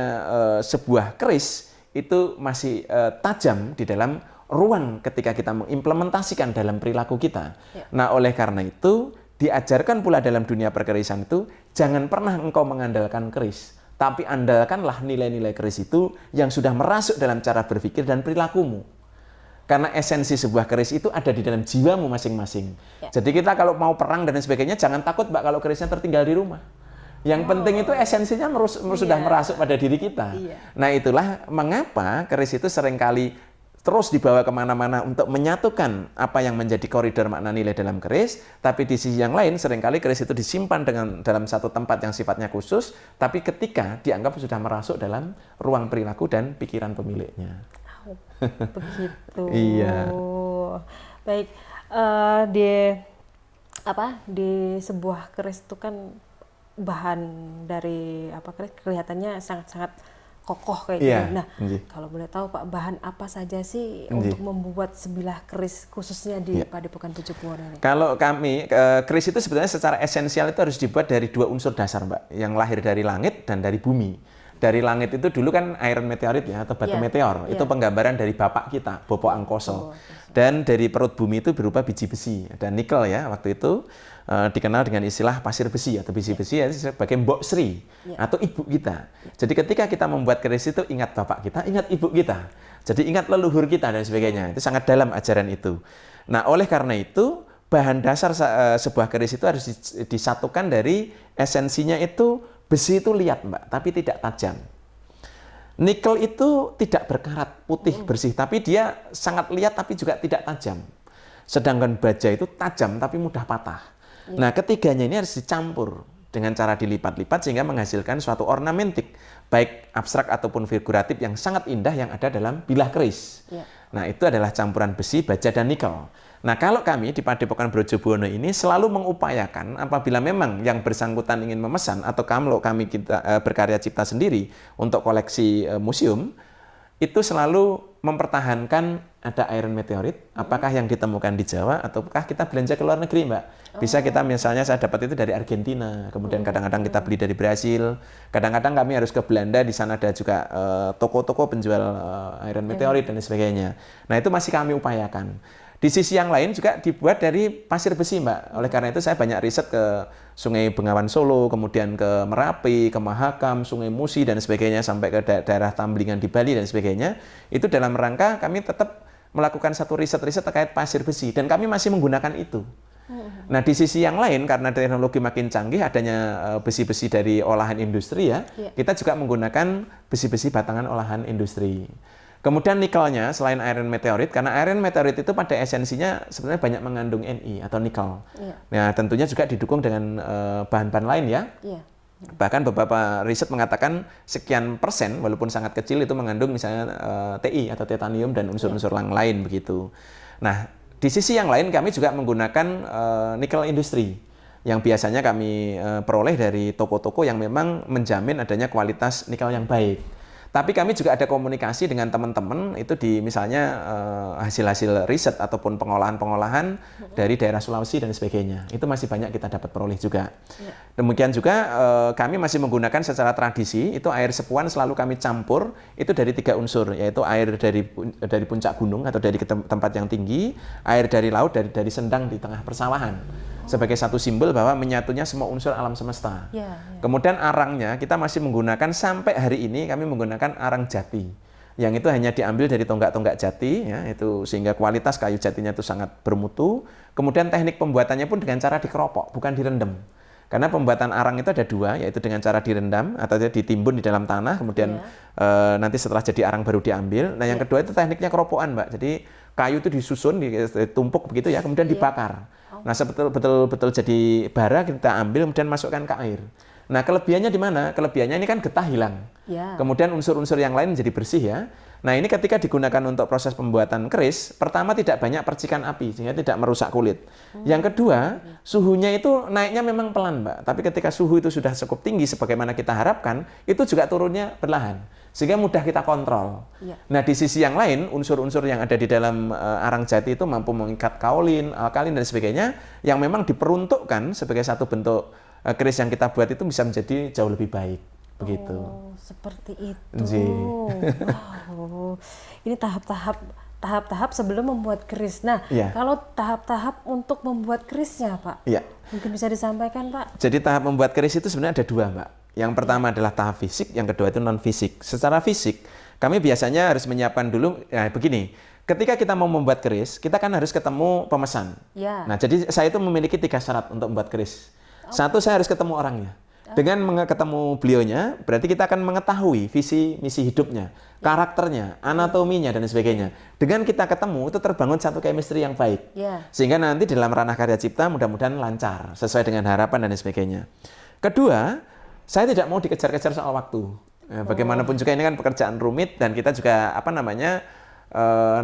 sebuah keris itu masih tajam di dalam ruang ketika kita mengimplementasikan dalam perilaku kita. Nah, oleh karena itu, diajarkan pula dalam dunia perkerisan itu, jangan pernah engkau mengandalkan keris, tapi andalkanlah nilai-nilai keris itu yang sudah merasuk dalam cara berpikir dan perilakumu. Karena esensi sebuah keris itu ada di dalam jiwamu masing-masing. Jadi kita kalau mau perang dan sebagainya, jangan takut Mbak kalau kerisnya tertinggal di rumah. Yang penting itu esensinya sudah merasuk pada diri kita. Nah, itulah mengapa keris itu seringkali terus dibawa kemana-mana untuk menyatukan apa yang menjadi koridor makna nilai dalam keris, tapi di sisi yang lain seringkali keris itu disimpan dalam satu tempat yang sifatnya khusus, tapi ketika dianggap sudah merasuk dalam ruang perilaku dan pikiran pemiliknya. Begitu. Iya. Baik, di sebuah keris itu kan bahan dari keris kelihatannya sangat-sangat kokoh kayak gitu. Nah, kalau boleh tahu Pak, bahan apa saja sih untuk membuat sebilah keris khususnya di Padepokan Tujuh Pohon ini? Kalau kami, keris itu sebenarnya secara esensial itu harus dibuat dari dua unsur dasar, Mbak, yang lahir dari langit dan dari bumi. Dari langit itu dulu kan iron meteorit ya, atau batu meteor. Itu penggambaran dari bapak kita, Bopo Angkoso. Dan dari perut bumi itu berupa biji besi. Ada nikel ya, waktu itu dikenal dengan istilah pasir besi atau biji besi ya, sebagai Mbok Sri atau ibu kita. Jadi ketika kita membuat keris itu ingat bapak kita, ingat ibu kita. Jadi ingat leluhur kita dan sebagainya. Itu sangat dalam ajaran itu. Nah, oleh karena itu bahan dasar sebuah keris itu harus disatukan dari esensinya itu besi itu liat Mbak, tapi tidak tajam. Nikel itu tidak berkarat, putih, bersih, tapi dia sangat liat tapi juga tidak tajam. Sedangkan baja itu tajam tapi mudah patah. Nah, ketiganya ini harus dicampur dengan cara dilipat-lipat sehingga menghasilkan suatu ornamentik, baik abstrak ataupun figuratif yang sangat indah yang ada dalam bilah keris. Nah, itu adalah campuran besi, baja, dan nikel. Nah, kalau kami di Padepokan Brojobuwono ini selalu mengupayakan apabila memang yang bersangkutan ingin memesan atau kalau kami kita berkarya cipta sendiri untuk koleksi museum, itu selalu mempertahankan ada iron meteorit, apakah yang ditemukan di Jawa ataukah kita belanja ke luar negeri, Mbak. Bisa kita misalnya saya dapat itu dari Argentina, kemudian kadang-kadang kita beli dari Brasil, kadang-kadang kami harus ke Belanda, di sana ada juga toko-toko penjual iron meteorit dan sebagainya. Nah, itu masih kami upayakan. Di sisi yang lain juga dibuat dari pasir besi, Mbak. Oleh karena itu saya banyak riset ke Sungai Bengawan Solo, kemudian ke Merapi, ke Mahakam, Sungai Musi dan sebagainya, sampai ke daerah Tamblingan di Bali dan sebagainya. Itu dalam rangka kami tetap melakukan satu riset-riset terkait pasir besi dan kami masih menggunakan itu. Nah, di sisi yang lain karena teknologi makin canggih, adanya besi-besi dari olahan industri ya, kita juga menggunakan besi-besi batangan olahan industri. Kemudian nikelnya selain iron meteorit, karena iron meteorit itu pada esensinya sebenarnya banyak mengandung Ni atau nikel. Nah, tentunya juga didukung dengan bahan-bahan lain ya. Bahkan beberapa riset mengatakan sekian persen, walaupun sangat kecil, itu mengandung misalnya Ti atau titanium dan unsur-unsur yang lain begitu. Nah, di sisi yang lain kami juga menggunakan nikel industri yang biasanya kami peroleh dari toko-toko yang memang menjamin adanya kualitas nikel yang baik. Tapi kami juga ada komunikasi dengan teman-teman itu di misalnya hasil-hasil riset ataupun pengolahan-pengolahan dari daerah Sulawesi dan sebagainya. Itu masih banyak kita dapat peroleh juga. Demikian juga kami masih menggunakan secara tradisi, itu air sepuan selalu kami campur itu dari 3 unsur, yaitu air dari puncak gunung atau dari tempat yang tinggi, air dari laut, dari sendang di tengah persawahan. Sebagai satu simbol bahwa menyatunya semua unsur alam semesta. Kemudian arangnya kita masih menggunakan sampai hari ini kami menggunakan arang jati. Yang itu hanya diambil dari tonggak-tonggak jati ya, itu sehingga kualitas kayu jatinya itu sangat bermutu. Kemudian teknik pembuatannya pun dengan cara dikeropok, bukan direndam. Karena pembuatan arang itu ada 2, yaitu dengan cara direndam atau ditimbun di dalam tanah, kemudian nanti setelah jadi arang baru diambil. Nah, yang kedua itu tekniknya keropokan, Mbak. Jadi kayu itu disusun, ditumpuk begitu ya, kemudian dibakar. Nah, betul-betul jadi bara kita ambil kemudian masukkan ke air. Nah, kelebihannya di mana? Kelebihannya ini kan getah hilang. Kemudian unsur-unsur yang lain jadi bersih ya. Nah, ini ketika digunakan untuk proses pembuatan keris, pertama tidak banyak percikan api sehingga tidak merusak kulit. Yang kedua, suhunya itu naiknya memang pelan, Mbak. Tapi ketika suhu itu sudah cukup tinggi sebagaimana kita harapkan, itu juga turunnya perlahan. Sehingga mudah kita kontrol. Nah, di sisi yang lain, unsur-unsur yang ada di dalam arang jati itu mampu mengikat kaolin, alkalin, dan sebagainya, yang memang diperuntukkan sebagai satu bentuk keris yang kita buat itu bisa menjadi jauh lebih baik. Begitu. Oh, seperti itu. Wow. Ini tahap-tahap sebelum membuat keris. Nah, kalau tahap-tahap untuk membuat kerisnya, Pak, mungkin bisa disampaikan, Pak? Jadi tahap membuat keris itu sebenarnya ada 2, Mbak. Yang pertama adalah tahap fisik, yang kedua itu non-fisik. Secara fisik, kami biasanya harus menyiapkan dulu, begini, ketika kita mau membuat keris, kita kan harus ketemu pemesan. Nah, jadi saya itu memiliki 3 syarat untuk membuat keris. Satu, saya harus ketemu orangnya. Dengan ketemu beliaunya, berarti kita akan mengetahui visi misi hidupnya, karakternya, anatominya, dan sebagainya. Dengan kita ketemu, itu terbangun satu chemistry yang baik. Sehingga nanti dalam ranah karya cipta mudah-mudahan lancar, sesuai dengan harapan dan sebagainya. Kedua, saya tidak mau dikejar-kejar soal waktu. Bagaimanapun juga ini kan pekerjaan rumit dan kita juga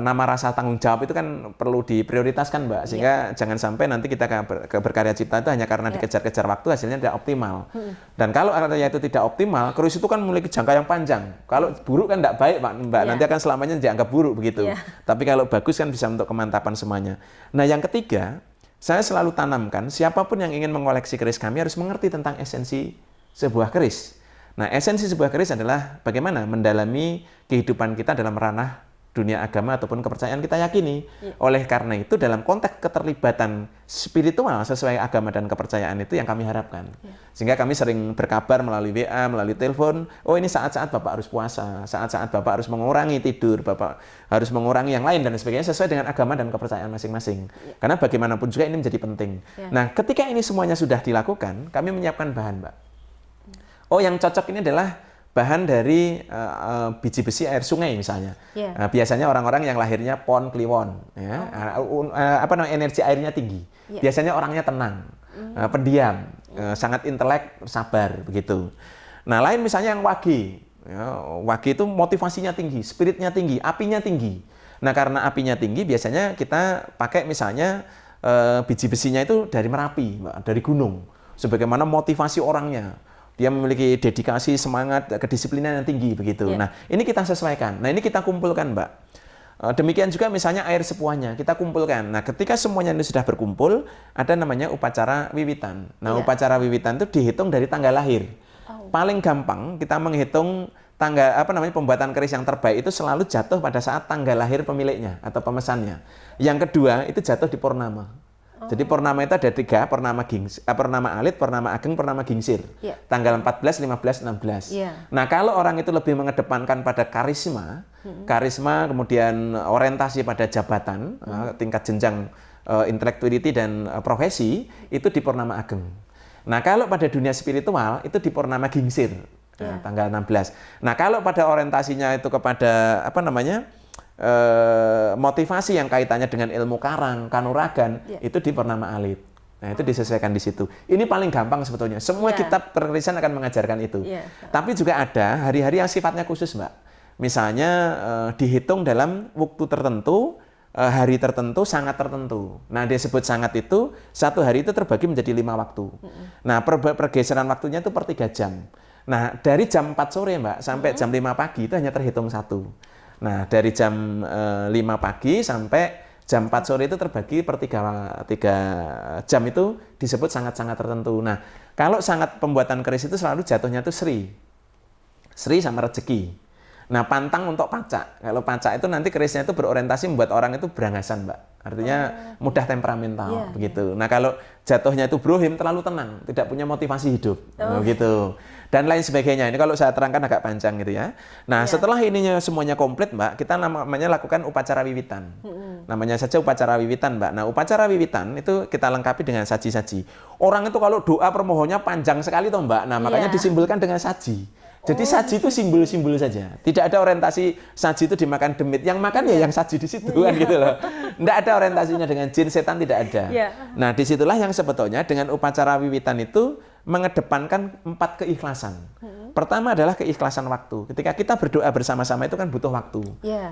nama rasa tanggung jawab itu kan perlu diprioritaskan, Mbak. Sehingga jangan sampai nanti kita berkarya cipta itu hanya karena dikejar-kejar waktu hasilnya tidak optimal. Dan kalau karya itu tidak optimal, keris itu kan memiliki jangka yang panjang. Kalau buruk kan tidak baik, Mbak. Nanti akan selamanya dianggap buruk begitu. Tapi kalau bagus kan bisa untuk kemantapan semuanya. Nah, yang ketiga, saya selalu tanamkan siapapun yang ingin mengoleksi keris kami harus mengerti tentang esensi sebuah keris. Nah, esensi sebuah keris adalah bagaimana mendalami kehidupan kita dalam ranah dunia agama ataupun kepercayaan kita yakini. Oleh karena itu, dalam konteks keterlibatan spiritual sesuai agama dan kepercayaan itu yang kami harapkan. Sehingga kami sering berkabar melalui WA, melalui telepon, oh ini saat-saat Bapak harus puasa, saat-saat Bapak harus mengurangi tidur, Bapak harus mengurangi yang lain dan sebagainya sesuai dengan agama dan kepercayaan masing-masing. Karena bagaimanapun juga ini menjadi penting. Nah, ketika ini semuanya sudah dilakukan, kami menyiapkan bahan, Mbak. Oh, yang cocok ini adalah bahan dari biji besi air sungai misalnya. Biasanya orang-orang yang lahirnya Pon Kliwon, energi airnya tinggi. Biasanya orangnya tenang, pendiam, sangat intelek, sabar begitu. Nah, lain misalnya yang Wage. Wage itu motivasinya tinggi, spiritnya tinggi, apinya tinggi. Nah, karena apinya tinggi, biasanya kita pakai misalnya biji besinya itu dari Merapi, Mbak, dari gunung. Sebagaimana motivasi orangnya. Dia memiliki dedikasi, semangat, kedisiplinan yang tinggi begitu. Nah, ini kita sesuaikan. Nah, ini kita kumpulkan, Mbak. Demikian juga misalnya air sepuhannya, kita kumpulkan. Nah, ketika semuanya ini sudah berkumpul, ada namanya upacara wiwitan. Nah, upacara wiwitan itu dihitung dari tanggal lahir. Paling gampang kita menghitung pembuatan keris yang terbaik itu selalu jatuh pada saat tanggal lahir pemiliknya atau pemesannya. Yang kedua itu jatuh di purnama. Jadi purnama itu ada 3, purnama alit, purnama ageng, purnama gingsir. Tanggal 14, 15, 16. Nah, kalau orang itu lebih mengedepankan pada karisma, kemudian orientasi pada jabatan, tingkat jenjang intellectuality dan profesi, itu di purnama ageng. Nah, kalau pada dunia spiritual, itu di purnama gingsir, tanggal 16. Nah, kalau pada orientasinya itu kepada motivasi yang kaitannya dengan ilmu karang, kanuragan, itu di purnama alit. Nah, itu disesuaikan di situ. Ini paling gampang sebetulnya. Semua kitab perkerisan akan mengajarkan itu. Tapi juga ada hari-hari yang sifatnya khusus, Mbak. Misalnya dihitung dalam waktu tertentu, hari tertentu, sangat tertentu. Nah, disebut sangat itu, satu hari itu terbagi menjadi 5 waktu. Nah, pergeseran waktunya itu per 3 jam. Nah, dari jam 4 sore, Mbak, sampai jam 5 pagi itu hanya terhitung 1. Nah, dari jam 5 pagi sampai jam 4 sore itu terbagi per 3 jam itu disebut sangat-sangat tertentu. Nah, kalau sangat pembuatan keris itu selalu jatuhnya itu Sri. Sri sama rezeki. Nah, pantang untuk pacak. Kalau pacak itu nanti kerisnya itu berorientasi membuat orang itu berangasan, Mbak. Artinya mudah temperamental, begitu. Nah, kalau jatuhnya itu brohim, terlalu tenang, tidak punya motivasi hidup, begitu. Dan lain sebagainya. Ini kalau saya terangkan agak panjang gitu ya. Nah, setelah ininya semuanya komplit, Mbak, kita namanya lakukan upacara wiwitan. Namanya saja upacara wiwitan, Mbak. Nah, upacara wiwitan itu kita lengkapi dengan saji-saji. Orang itu kalau doa permohonnya panjang sekali toh, Mbak. Nah, makanya disimbolkan dengan saji. Jadi saji itu simbol-simbol saja. Tidak ada orientasi saji itu dimakan demit. Yang makan ya yang saji di situ kan gitu loh. Tidak ada orientasinya dengan jin, setan, tidak ada. Nah, disitulah yang sebetulnya dengan upacara wiwitan itu mengedepankan 4 keikhlasan. Pertama adalah keikhlasan waktu. Ketika kita berdoa bersama-sama itu kan butuh waktu.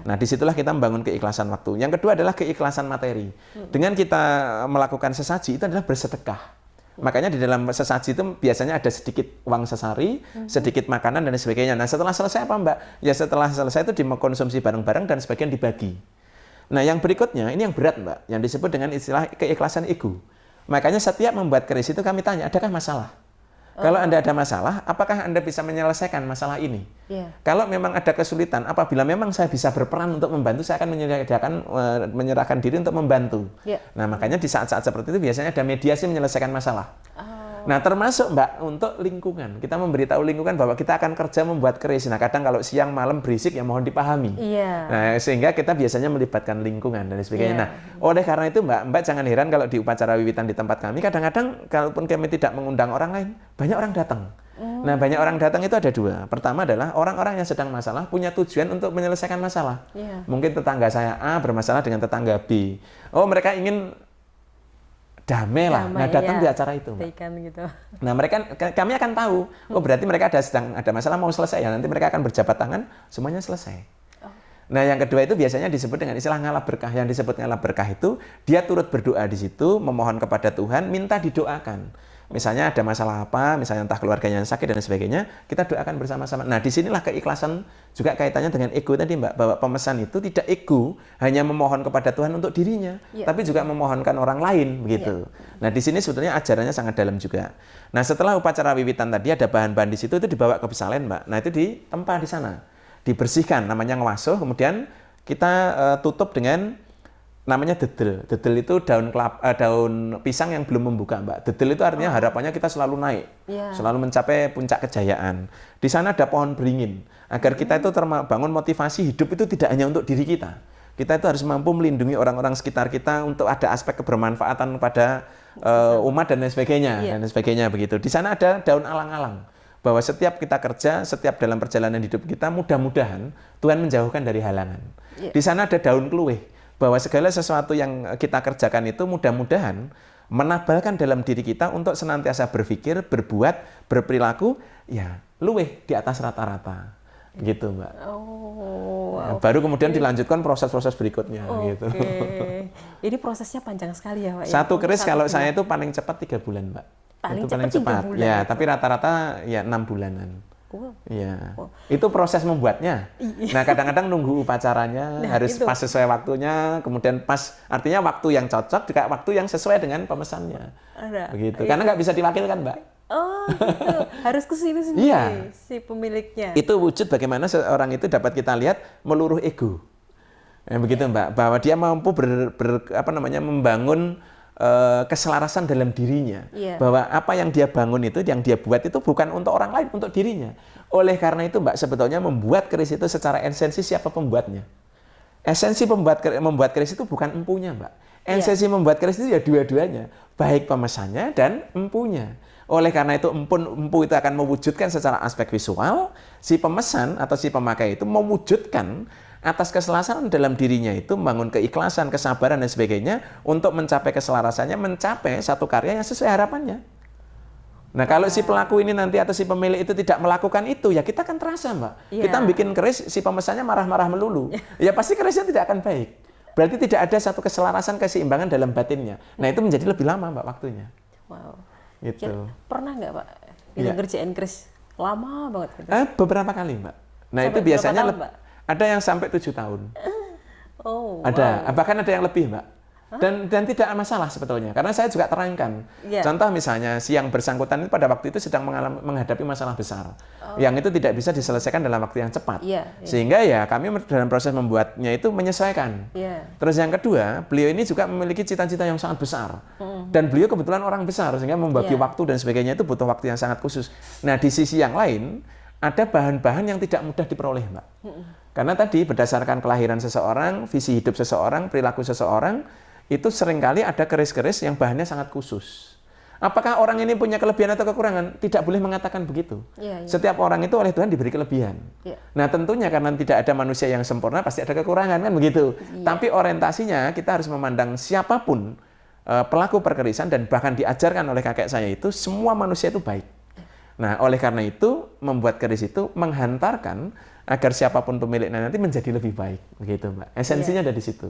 Nah, disitulah kita membangun keikhlasan waktu. Yang kedua adalah keikhlasan materi. Dengan kita melakukan sesaji itu adalah bersedekah. Makanya di dalam sesaji itu biasanya ada sedikit uang sesari, sedikit makanan dan sebagainya. Nah, setelah selesai apa, Mbak? Ya setelah selesai itu dikonsumsi bareng-bareng dan sebagian dibagi. Nah, yang berikutnya ini yang berat, Mbak, yang disebut dengan istilah keikhlasan ego. Makanya setiap membuat keris itu kami tanya, adakah masalah? Kalau Anda ada masalah, apakah Anda bisa menyelesaikan masalah ini? Kalau memang ada kesulitan, apabila memang saya bisa berperan untuk membantu, saya akan menyerahkan diri untuk membantu. Nah, makanya di saat-saat seperti itu biasanya ada mediasi menyelesaikan masalah. Nah, termasuk, Mbak, untuk lingkungan. Kita memberitahu lingkungan bahwa kita akan kerja membuat keris. Nah, kadang kalau siang malam berisik ya mohon dipahami. Nah, sehingga kita biasanya melibatkan lingkungan dan sebagainya. Nah, oleh karena itu, Mbak jangan heran kalau di upacara wiwitan di tempat kami, kadang-kadang kalaupun kami tidak mengundang orang lain, banyak orang datang. Nah, banyak orang datang itu ada 2. Pertama adalah orang-orang yang sedang masalah punya tujuan untuk menyelesaikan masalah. Mungkin tetangga saya A bermasalah dengan tetangga B. Oh, mereka ingin damai lah. Nah, datang di acara itu, Mbak. Gitu. Nah, kami akan tahu. Oh, berarti mereka sedang ada masalah mau selesai ya. Nanti mereka akan berjabat tangan, semuanya selesai. Nah, yang kedua itu biasanya disebut dengan istilah ngalap berkah. Yang disebut ngalap berkah itu dia turut berdoa di situ, memohon kepada Tuhan, minta didoakan. Misalnya ada masalah apa, misalnya entah keluarganya yang sakit dan sebagainya, kita doakan bersama-sama. Nah, disinilah keikhlasan juga kaitannya dengan ego tadi, Mbak, bahwa pemesan itu tidak ego, hanya memohon kepada Tuhan untuk dirinya, tapi juga memohonkan orang lain, begitu. Nah, di sini sebetulnya ajarannya sangat dalam juga. Nah, setelah upacara wiwitan tadi ada bahan-bahan di situ itu dibawa ke Besalen, Mbak. Nah, itu ditempa di sana, dibersihkan, namanya ngwasuh, kemudian kita tutup dengan namanya dedel. Dedel itu daun pisang yang belum membuka, Mbak. Dedel itu artinya harapannya kita selalu naik, selalu mencapai puncak kejayaan. Di sana ada pohon beringin, agar kita itu terbangun motivasi hidup itu tidak hanya untuk diri kita. Kita itu harus mampu melindungi orang-orang sekitar kita untuk ada aspek kebermanfaatan pada umat dan lain sebagainya, begitu. Di sana ada daun alang-alang, bahwa setiap kita kerja, setiap dalam perjalanan hidup kita, mudah-mudahan Tuhan menjauhkan dari halangan. Di sana ada daun keluih, bahwa segala sesuatu yang kita kerjakan itu mudah-mudahan menabalkan dalam diri kita untuk senantiasa berpikir, berbuat, berperilaku, ya luweh di atas rata-rata. Gitu, Mbak. wow. Baru kemudian dilanjutkan proses-proses berikutnya gitu. Ini prosesnya panjang sekali ya Pak? Satu keris kalau saya itu paling cepat 3 bulan Mbak. Paling itu cepat 3 bulan? Ya, tapi rata-rata ya 6 bulanan. Iya. Itu proses membuatnya. Nah, kadang-kadang nunggu upacaranya harus pas sesuai waktunya, kemudian pas artinya waktu yang cocok juga waktu yang sesuai dengan pemesannya. Begitu. Karena nggak bisa diwakilkan, Mbak. Oh, gitu. Harus ke sini sendiri si pemiliknya. Itu wujud bagaimana seorang itu dapat kita lihat meluruh ego. Begitu, Mbak, bahwa dia mampu membangun keselarasan dalam dirinya, bahwa apa yang dia bangun itu, yang dia buat itu bukan untuk orang lain, untuk dirinya. Oleh karena itu, Mbak, sebetulnya membuat keris itu secara esensi siapa pembuatnya? Esensi membuat keris itu bukan empunya, Mbak. Esensi membuat keris itu ya dua-duanya, baik pemesannya dan empunya. Oleh karena itu empu itu akan mewujudkan secara aspek visual, si pemesan atau si pemakai itu mewujudkan atas keselarasan dalam dirinya itu, membangun keikhlasan, kesabaran, dan sebagainya untuk mencapai keselarasannya, mencapai satu karya yang sesuai harapannya. Nah, kalau si pelaku ini nanti atau si pemilik itu tidak melakukan itu, ya kita akan terasa, Mbak. Kita bikin keris, si pemesannya marah-marah melulu. Ya pasti kerisnya tidak akan baik. Berarti tidak ada satu keselarasan, keseimbangan dalam batinnya. Nah, itu menjadi lebih lama, Mbak, waktunya. Wow. Gitu. Pernah nggak, Pak, ngerjain keris lama banget gitu? Beberapa kali, Mbak. Nah, sampai itu biasanya ada yang sampai 7 tahun. Ada, bahkan ada yang lebih, Mbak. Dan tidak masalah sebetulnya, karena saya juga terangkan. Contoh misalnya, si yang bersangkutan itu pada waktu itu sedang menghadapi masalah besar, yang itu tidak bisa diselesaikan dalam waktu yang cepat. Sehingga ya kami dalam proses membuatnya itu menyesuaikan. Terus yang kedua, beliau ini juga memiliki cita-cita yang sangat besar. Dan beliau kebetulan orang besar, sehingga membagi waktu dan sebagainya itu butuh waktu yang sangat khusus. Nah, di sisi yang lain, ada bahan-bahan yang tidak mudah diperoleh, Mbak. Karena tadi berdasarkan kelahiran seseorang, visi hidup seseorang, perilaku seseorang, itu seringkali ada keris-keris yang bahannya sangat khusus. Apakah orang ini punya kelebihan atau kekurangan? Tidak boleh mengatakan begitu. Setiap orang itu oleh Tuhan diberi kelebihan. Nah, tentunya karena tidak ada manusia yang sempurna, pasti ada kekurangan, kan begitu. Tapi orientasinya kita harus memandang siapapun pelaku perkerisan, dan bahkan diajarkan oleh kakek saya itu, semua manusia itu baik. Nah, oleh karena itu, membuat keris itu menghantarkan agar siapapun pemiliknya nanti menjadi lebih baik, begitu, Mbak. Esensinya ada di situ.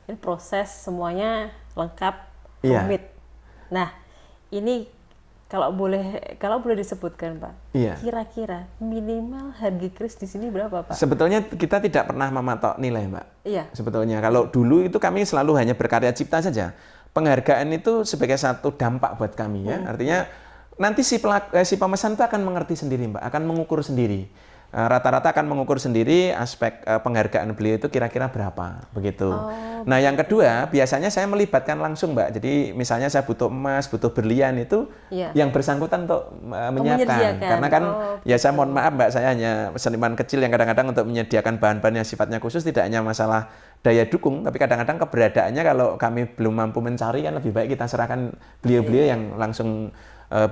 Ini proses semuanya lengkap, rumit. Nah, ini kalau boleh disebutkan, Pak, kira-kira minimal harga keris di sini berapa, Pak? Sebetulnya kita tidak pernah mematok nilai, Mbak. Sebetulnya kalau dulu itu kami selalu hanya berkarya cipta saja. Penghargaan itu sebagai satu dampak buat kami, ya. Artinya nanti si pemesan itu akan mengerti sendiri, Mbak, akan mengukur sendiri. Rata-rata akan mengukur sendiri aspek penghargaan beliau itu kira-kira berapa, begitu. Nah, yang kedua, biasanya saya melibatkan langsung, Mbak. Jadi misalnya saya butuh emas, butuh berlian, itu yang bersangkutan untuk menyiapkan. Karena kan, ya saya mohon maaf, Mbak, saya hanya seniman kecil yang kadang-kadang untuk menyediakan bahan-bahan yang sifatnya khusus, tidak hanya masalah daya dukung, tapi kadang-kadang keberadaannya kalau kami belum mampu mencari, kan lebih baik kita serahkan beliau-beliau yang langsung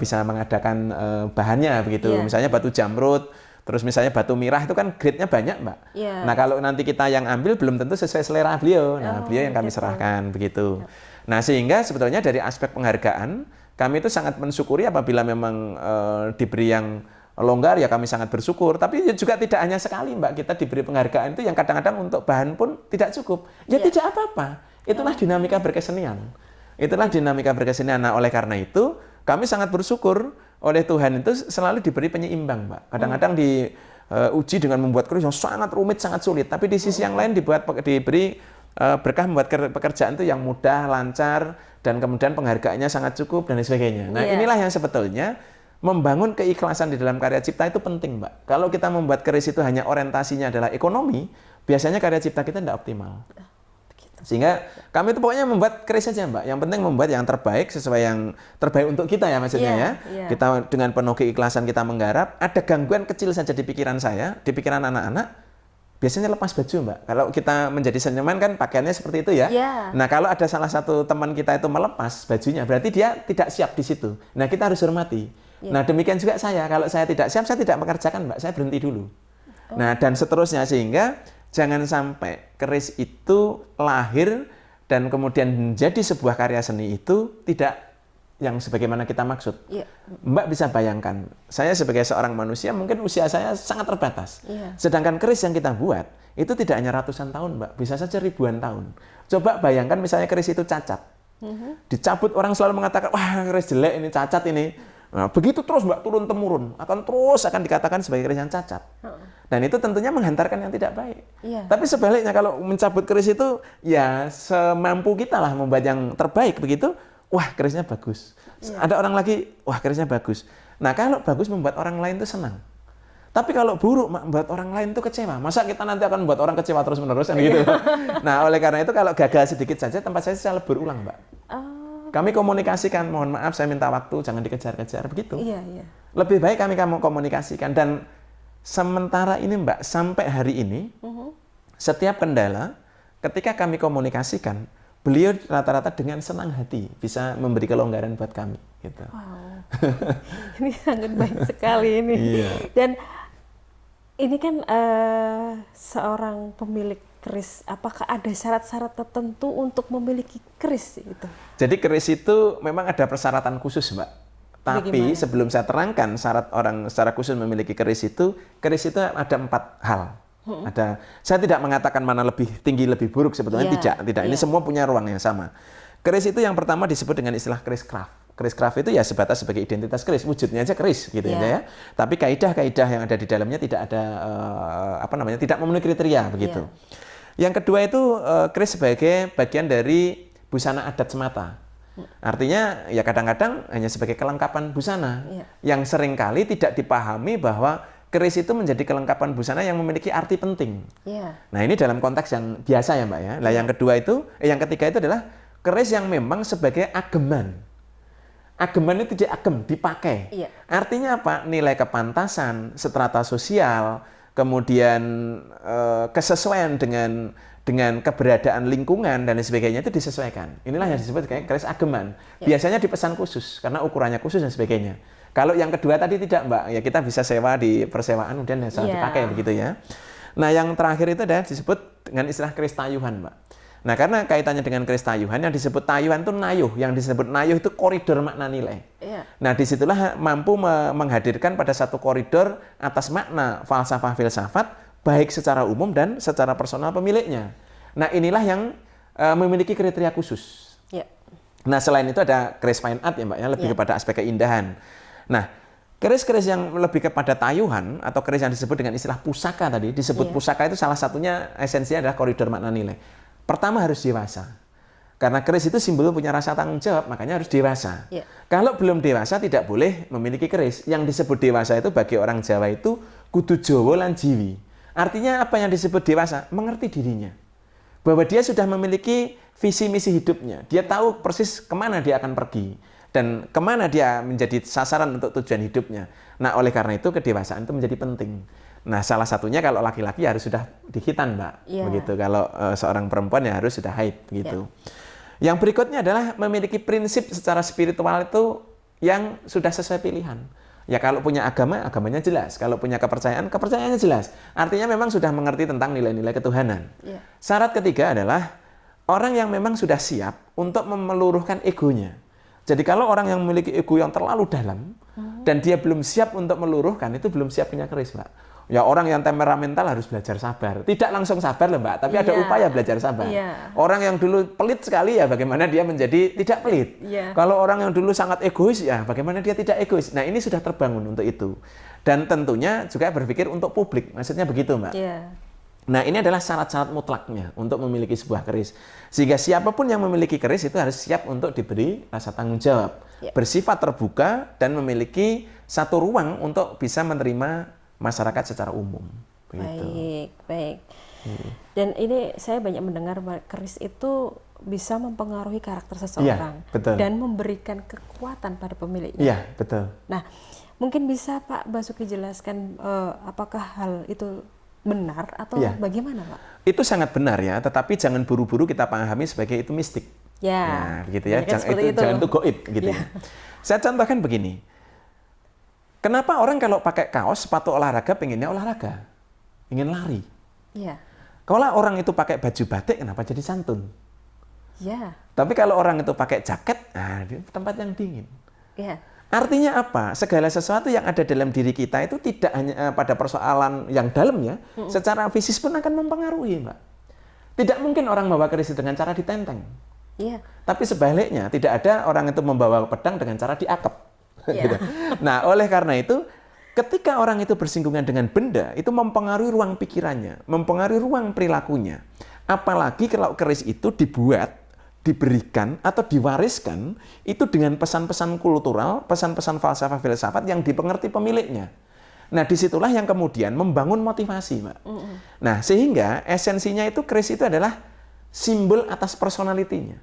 bisa mengadakan bahannya, begitu. Misalnya batu jamrud, terus misalnya batu mirah, itu kan grade-nya banyak, Mbak. Nah, kalau nanti kita yang ambil belum tentu sesuai selera beliau. Nah, beliau yang kami serahkan, begitu. Nah, sehingga sebetulnya dari aspek penghargaan, kami itu sangat mensyukuri apabila memang diberi yang longgar, ya kami sangat bersyukur. Tapi juga tidak hanya sekali, Mbak, kita diberi penghargaan itu yang kadang-kadang untuk bahan pun tidak cukup. Ya tidak apa-apa. Itulah dinamika berkesenian. Itulah dinamika berkesenian. Nah, oleh karena itu, kami sangat bersyukur oleh Tuhan itu selalu diberi penyeimbang, Mbak. Kadang-kadang diuji dengan membuat keris yang sangat rumit, sangat sulit. Tapi di sisi yang lain diberi berkah membuat pekerjaan itu yang mudah, lancar, dan kemudian penghargaannya sangat cukup, dan sebagainya. Nah, inilah yang sebetulnya membangun keikhlasan di dalam karya cipta itu penting, Mbak. Kalau kita membuat keris itu hanya orientasinya adalah ekonomi, biasanya karya cipta kita tidak optimal. Sehingga kami itu pokoknya membuat keris saja, Mbak. Yang penting membuat yang terbaik, sesuai yang terbaik untuk kita, ya maksudnya, ya. Kita dengan penuh keikhlasan kita menggarap. Ada gangguan kecil saja di pikiran saya, di pikiran anak-anak, biasanya lepas baju, Mbak. Kalau kita menjadi seniman kan pakaiannya seperti itu, ya. Nah, kalau ada salah satu teman kita itu melepas bajunya, berarti dia tidak siap di situ. Nah, kita harus hormati. Nah, demikian juga saya. Kalau saya tidak siap, saya tidak mengerjakan, Mbak. Saya berhenti dulu. Nah, dan seterusnya, sehingga jangan sampai keris itu lahir dan kemudian menjadi sebuah karya seni itu tidak yang sebagaimana kita maksud. Mbak bisa bayangkan, saya sebagai seorang manusia mungkin usia saya sangat terbatas. Sedangkan keris yang kita buat itu tidak hanya ratusan tahun, Mbak, bisa saja ribuan tahun. Coba bayangkan misalnya keris itu cacat. Dicabut, orang selalu mengatakan, wah keris jelek ini, cacat ini. Nah, begitu terus, Mbak, turun-temurun akan dikatakan sebagai keris yang cacat. Dan itu tentunya menghantarkan yang tidak baik. Tapi sebaliknya kalau mencabut keris itu ya semampu kita lah membuat yang terbaik begitu. Wah, kerisnya bagus. Ada orang lagi, wah kerisnya bagus. Nah, kalau bagus membuat orang lain itu senang. Tapi kalau buruk membuat orang lain itu kecewa. Masa kita nanti akan membuat orang kecewa terus-menerus kan gitu. Nah, oleh karena itu kalau gagal sedikit saja tempat saya lebur ulang, Mbak. Kami komunikasikan, mohon maaf saya minta waktu, jangan dikejar-kejar begitu. Lebih baik kami komunikasikan, dan sementara ini, Mbak, sampai hari ini setiap kendala ketika kami komunikasikan, beliau rata-rata dengan senang hati bisa memberi kelonggaran buat kami. Gitu. Wow, ini sangat baik sekali ini. Dan ini kan seorang pemilik keris, apakah ada syarat-syarat tertentu untuk memiliki keris itu? Jadi keris itu memang ada persyaratan khusus, Mbak. Tapi bagaimana? Sebelum saya terangkan syarat orang secara khusus memiliki keris itu ada 4 hal. Saya tidak mengatakan mana lebih tinggi lebih buruk, sebetulnya tidak. Ini semua punya ruang yang sama. Keris itu yang pertama disebut dengan istilah keris craft. Keris craft itu ya sebatas sebagai identitas keris, wujudnya aja keris gitu ya. Tapi kaidah-kaidah yang ada di dalamnya tidak ada tidak memenuhi kriteria begitu. Yang kedua itu keris sebagai bagian dari busana adat semata. Artinya ya kadang-kadang hanya sebagai kelengkapan busana yang seringkali tidak dipahami bahwa keris itu menjadi kelengkapan busana yang memiliki arti penting. Nah, ini dalam konteks yang biasa ya, Mbak ya. Nah, yang ketiga itu adalah keris yang memang sebagai ageman. Ageman itu dipakai. Artinya apa? Nilai kepantasan, strata sosial, kemudian kesesuaian dengan keberadaan lingkungan dan sebagainya itu disesuaikan. Inilah yang disebut kayak keris ageman. Biasanya dipesan khusus karena ukurannya khusus dan sebagainya. Kalau yang kedua tadi tidak, Mbak, ya kita bisa sewa di persewaan kemudian bisa dipakai begitu ya. Nah, yang terakhir itu adalah disebut dengan istilah keris tayuhan, Mbak. Nah, karena kaitannya dengan keris tayuhan, yang disebut tayuhan itu nayuh, yang disebut nayuh itu koridor makna nilai. Nah, disitulah mampu menghadirkan pada satu koridor atas makna falsafah filsafat, baik secara umum dan secara personal pemiliknya. Nah, inilah yang memiliki kriteria khusus. Nah, selain itu ada keris fine art ya, Mbak, ya, lebih kepada aspek keindahan. Nah, keris-keris yang lebih kepada tayuhan atau keris yang disebut dengan istilah pusaka tadi, disebut pusaka itu salah satunya esensinya adalah koridor makna nilai. Pertama harus dewasa. Karena keris itu simbol punya rasa tanggung jawab, makanya harus dewasa. Kalau belum dewasa tidak boleh memiliki keris. Yang disebut dewasa itu bagi orang Jawa itu kudu Jawa lan jiwi. Artinya apa yang disebut dewasa? Mengerti dirinya. Bahwa dia sudah memiliki visi misi hidupnya. Dia tahu persis kemana dia akan pergi. Dan kemana dia menjadi sasaran untuk tujuan hidupnya. Nah, oleh karena itu kedewasaan itu menjadi penting. Nah, salah satunya kalau laki-laki harus sudah dikhitan, Mbak. Begitu. Kalau seorang perempuan ya harus sudah haid, begitu. Yang berikutnya adalah memiliki prinsip secara spiritual itu yang sudah sesuai pilihan. Ya kalau punya agama, agamanya jelas. Kalau punya kepercayaan, kepercayaannya jelas. Artinya memang sudah mengerti tentang nilai-nilai ketuhanan. Syarat ketiga adalah orang yang memang sudah siap untuk memeluruhkan egonya. Jadi kalau orang yang memiliki ego yang terlalu dalam dan dia belum siap untuk meluruhkan, itu belum siap punya keris, Mbak. Ya orang yang temperamental harus belajar sabar. Tidak langsung sabar loh, Mbak, tapi ada upaya belajar sabar. Orang yang dulu pelit sekali ya bagaimana dia menjadi tidak pelit. Kalau orang yang dulu sangat egois ya bagaimana dia tidak egois. Nah, ini sudah terbangun untuk itu. Dan tentunya juga berpikir untuk publik. Maksudnya begitu, Mbak. Nah, ini adalah syarat-syarat mutlaknya untuk memiliki sebuah keris. Sehingga siapapun yang memiliki keris itu harus siap untuk diberi rasa tanggung jawab. Bersifat terbuka dan memiliki satu ruang untuk bisa menerima masyarakat secara umum. Begitu. Baik. Dan ini saya banyak mendengar keris itu bisa mempengaruhi karakter seseorang. Betul. Dan memberikan kekuatan pada pemiliknya. Iya, betul. Nah, mungkin bisa Pak Basuki jelaskan apakah hal itu benar atau bagaimana, Pak? Itu sangat benar ya, tetapi jangan buru-buru kita pahami sebagai itu mistik. Nah, begitu ya. Jangan itu goib gitu ya. Saya contohkan begini. Kenapa orang kalau pakai kaos sepatu olahraga pengennya olahraga? Ingin lari. Kalau orang itu pakai baju batik kenapa jadi santun? Tapi kalau orang itu pakai jaket Nah, di tempat yang dingin. Yeah. Artinya apa? Segala sesuatu yang ada dalam diri kita itu tidak hanya pada persoalan yang dalamnya, secara fisik pun akan mempengaruhi, Mbak. Tidak mungkin orang membawa keris dengan cara ditenteng. Yeah. Tapi sebaliknya, tidak ada orang itu membawa pedang dengan cara diakep. Yeah. Gitu. Nah, oleh karena itu, ketika orang itu bersinggungan dengan benda, itu mempengaruhi ruang pikirannya, mempengaruhi ruang perilakunya. Apalagi kalau keris itu dibuat, diberikan atau diwariskan itu dengan pesan-pesan kultural, pesan-pesan falsafah filsafat yang dipengerti pemiliknya. Nah, disitulah yang kemudian membangun motivasi, Mbak. Nah, sehingga esensinya itu keris itu adalah simbol atas personalitinya,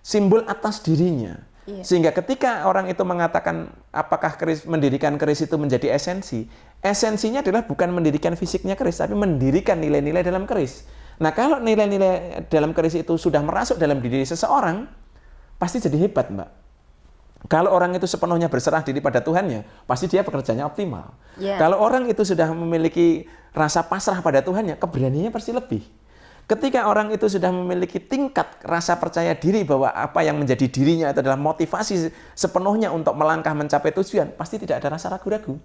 simbol atas dirinya. Sehingga ketika orang itu mengatakan apakah mendirikan keris itu menjadi esensi, esensinya adalah bukan mendirikan fisiknya keris, tapi mendirikan nilai-nilai dalam keris. Nah, kalau nilai-nilai dalam keris itu sudah merasuk dalam diri seseorang, pasti jadi hebat, Mbak. Kalau orang itu sepenuhnya berserah diri pada Tuhannya, pasti dia pekerjaannya optimal. Yeah. Kalau orang itu sudah memiliki rasa pasrah pada Tuhannya, keberaniannya pasti lebih. Ketika orang itu sudah memiliki tingkat rasa percaya diri bahwa apa yang menjadi dirinya itu adalah motivasi sepenuhnya untuk melangkah mencapai tujuan, pasti tidak ada rasa ragu-ragu.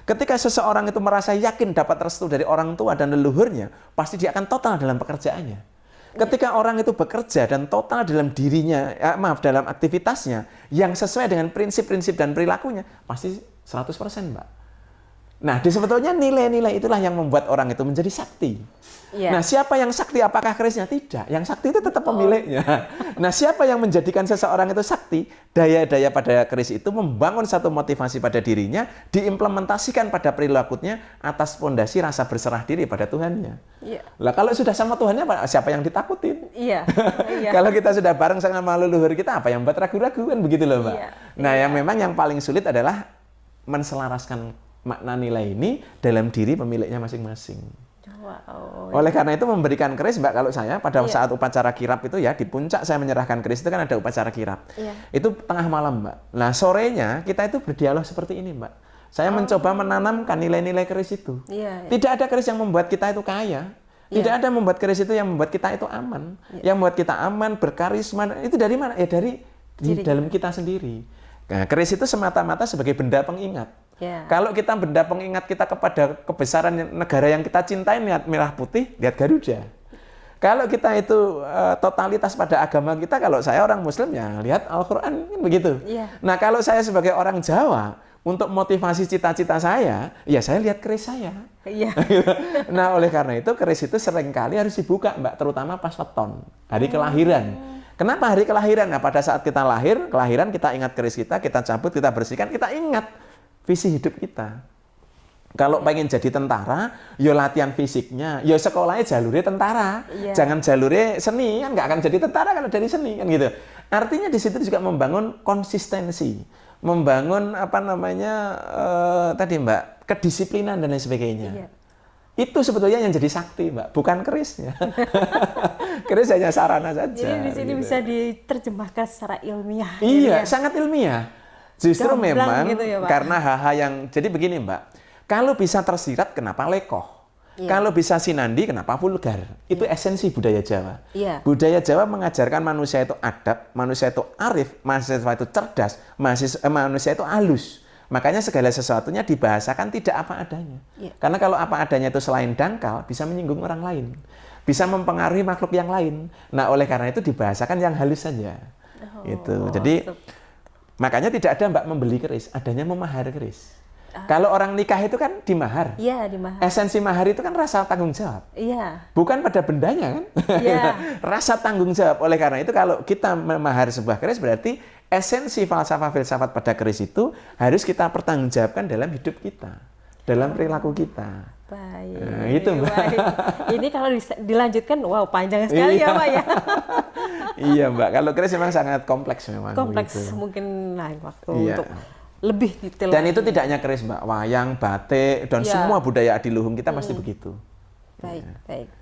Ketika seseorang itu merasa yakin dapat restu dari orang tua dan leluhurnya, pasti dia akan total dalam pekerjaannya. Ketika orang itu bekerja dan total dalam dirinya, dalam aktivitasnya, yang sesuai dengan prinsip-prinsip dan perilakunya, pasti 100%, Mbak. Nah, sebetulnya nilai-nilai itulah yang membuat orang itu menjadi sakti. Yeah. Nah, siapa yang sakti? Apakah kerisnya? Tidak. Yang sakti itu tetap pemiliknya. Nah, siapa yang menjadikan seseorang itu sakti? Daya-daya pada keris itu membangun satu motivasi pada dirinya, diimplementasikan pada perilakunya atas fondasi rasa berserah diri pada Tuhannya. Yeah. Lah, kalau sudah sama Tuhannya, siapa yang ditakutin? Iya. Yeah. Kalau kita sudah bareng sama leluhur kita, apa yang buat ragu-ragu kan begitu loh, Mbak. Yeah. Nah, yang memang yang paling sulit adalah menselaraskan makna nilai ini dalam diri pemiliknya masing-masing. Wow. Oleh karena itu memberikan keris, Mbak, kalau saya pada saat upacara kirap itu ya, di puncak saya menyerahkan keris itu kan ada upacara kirap. Itu tengah malam, Mbak. Nah, sorenya kita itu berdialog seperti ini, Mbak. Saya mencoba menanamkan nilai-nilai keris itu. Tidak ada keris yang membuat kita itu kaya. Tidak ada membuat keris itu yang membuat kita itu aman. Yang membuat kita aman, berkarisma, itu dari mana? Ya dari di dalam kita sendiri. Nah, keris itu semata-mata sebagai benda pengingat. Kalau kita benda pengingat kita kepada kebesaran negara yang kita cintai, lihat merah putih, lihat Garuda. Kalau kita itu totalitas pada agama kita, kalau saya orang Muslim ya lihat Al-Quran, begitu. Nah, kalau saya sebagai orang Jawa, untuk motivasi cita-cita saya, ya saya lihat keris saya. Nah, oleh karena itu keris itu seringkali harus dibuka, Mbak, terutama pas weton, hari kelahiran. Kenapa hari kelahiran? Nah, pada saat kita kelahiran kita ingat keris kita cabut, kita bersihkan, kita ingat visi hidup kita. Kalau pengen jadi tentara, ya latihan fisiknya, ya sekolahnya jalurnya tentara. Jangan jalurnya seni, kan nggak akan jadi tentara kalau dari seni, kan gitu. Artinya di situ juga membangun konsistensi, membangun tadi, Mbak, kedisiplinan dan lain sebagainya. Itu sebetulnya yang jadi sakti, Mbak, bukan kerisnya. Keris hanya sarana saja. Jadi di sini gitu. Bisa diterjemahkan secara ilmiah. Iya, sangat ilmiah. Justru gamblang memang gitu ya, Pak? Karena hal-hal yang jadi begini, Mbak. Kalau bisa tersirat, kenapa lekoh? Kalau bisa sinandi, kenapa vulgar? Itu esensi budaya Jawa. Budaya Jawa mengajarkan manusia itu adab, manusia itu arif, manusia itu cerdas, manusia itu halus. Makanya segala sesuatunya dibahasakan tidak apa adanya. Karena kalau apa adanya itu selain dangkal, bisa menyinggung orang lain. Bisa mempengaruhi makhluk yang lain. Nah, oleh karena itu dibahasakan yang halus saja. Jadi makanya tidak ada, Mbak, membeli keris, adanya memahar keris. Kalau orang nikah itu kan dimahar. Iya, dimahar. Esensi mahar itu kan rasa tanggung jawab. Iya. Bukan pada bendanya kan? Iya. Rasa tanggung jawab. Oleh karena itu kalau kita memahar sebuah keris berarti esensi falsafah filsafat pada keris itu harus kita pertanggungjawabkan dalam hidup kita, dalam perilaku kita. Baik. Nah, itu, Mbak. Baik. Ini kalau dilanjutkan, wow, panjang sekali ya, Pak ya. Iya, Mbak. Kalau keris memang sangat kompleks memang. Kompleks, gitu. Mungkin lain waktu untuk lebih detail. Dan itu tidak hanya keris, Mbak. Wayang, batik, dan semua budaya adiluhung kita pasti begitu.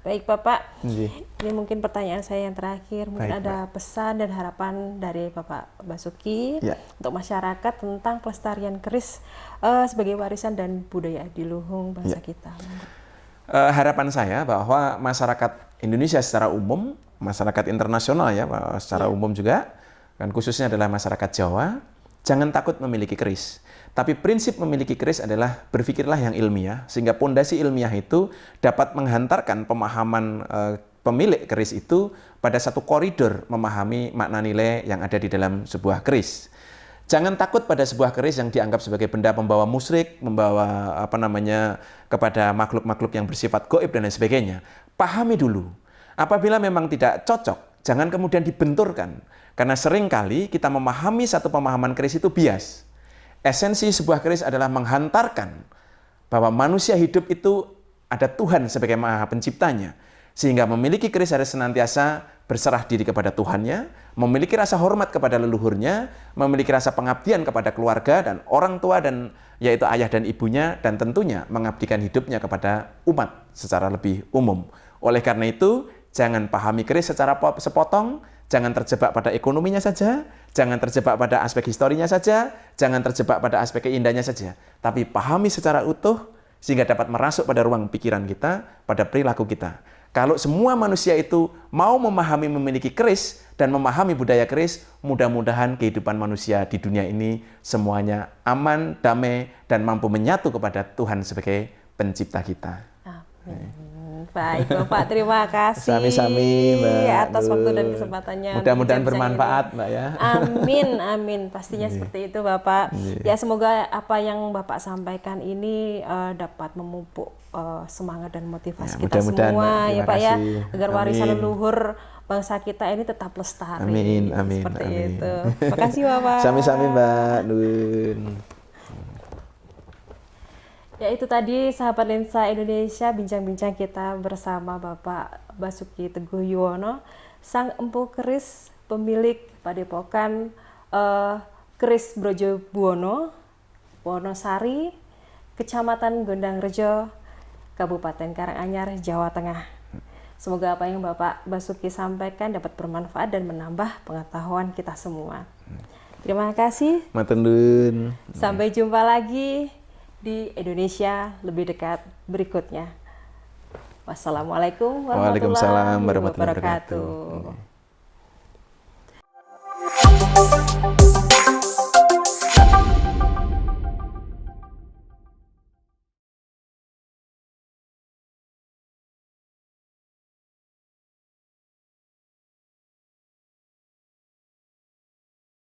Baik, Bapak. Ini mungkin pertanyaan saya yang terakhir. Mungkin ada pesan dan harapan dari Bapak Basuki untuk masyarakat tentang pelestarian keris sebagai warisan dan budaya adiluhung bangsa kita. Harapan saya bahwa masyarakat Indonesia secara umum, masyarakat internasional ya, secara umum juga, kan khususnya adalah masyarakat Jawa, jangan takut memiliki keris. Tapi prinsip memiliki keris adalah berpikirlah yang ilmiah, sehingga pondasi ilmiah itu dapat menghantarkan pemahaman pemilik keris itu pada satu koridor memahami makna nilai yang ada di dalam sebuah keris. Jangan takut pada sebuah keris yang dianggap sebagai benda pembawa musyrik, membawa kepada makhluk-makhluk yang bersifat gaib dan lain sebagainya. Pahami dulu. Apabila memang tidak cocok, jangan kemudian dibenturkan. Karena seringkali kita memahami satu pemahaman keris itu bias. Esensi sebuah keris adalah menghantarkan bahwa manusia hidup itu ada Tuhan sebagai Maha Penciptanya. Sehingga memiliki keris harus senantiasa berserah diri kepada Tuhannya, memiliki rasa hormat kepada leluhurnya, memiliki rasa pengabdian kepada keluarga dan orang tua dan yaitu ayah dan ibunya, dan tentunya mengabdikan hidupnya kepada umat secara lebih umum. Oleh karena itu, jangan pahami keris secara sepotong, jangan terjebak pada ekonominya saja, jangan terjebak pada aspek historinya saja, jangan terjebak pada aspek keindahannya saja, tapi pahami secara utuh sehingga dapat merasuk pada ruang pikiran kita, pada perilaku kita. Kalau semua manusia itu mau memahami memiliki keris dan memahami budaya keris, mudah-mudahan kehidupan manusia di dunia ini semuanya aman, damai, dan mampu menyatu kepada Tuhan sebagai pencipta kita. Amin. Baik Bapak, terima kasih Sami-sami Mbak atas waktu dan kesempatannya. Mudah-mudahan bermanfaat Mbak ya. Amin, amin. Pastinya seperti itu Bapak. Ya semoga apa yang Bapak sampaikan ini dapat memupuk semangat dan motivasi kita semua ya Pak ya, agar warisan leluhur bangsa kita ini tetap lestari. Amin, amin. Seperti amin. itu. Terima kasih Bapak. Sami-sami Mbak. Nuwun. Ya itu tadi sahabat Lensa Indonesia, bincang-bincang kita bersama Bapak Basuki Teguh Yuwono, sang empu keris pemilik Padepokan Keris Brojo Buwono, Wonosari, Kecamatan Gondangrejo, Kabupaten Karanganyar, Jawa Tengah. Semoga apa yang Bapak Basuki sampaikan dapat bermanfaat dan menambah pengetahuan kita semua. Terima kasih. Matur nuwun. Sampai jumpa lagi di Indonesia Lebih Dekat berikutnya. Wassalamualaikum warahmatullahi wabarakatuh.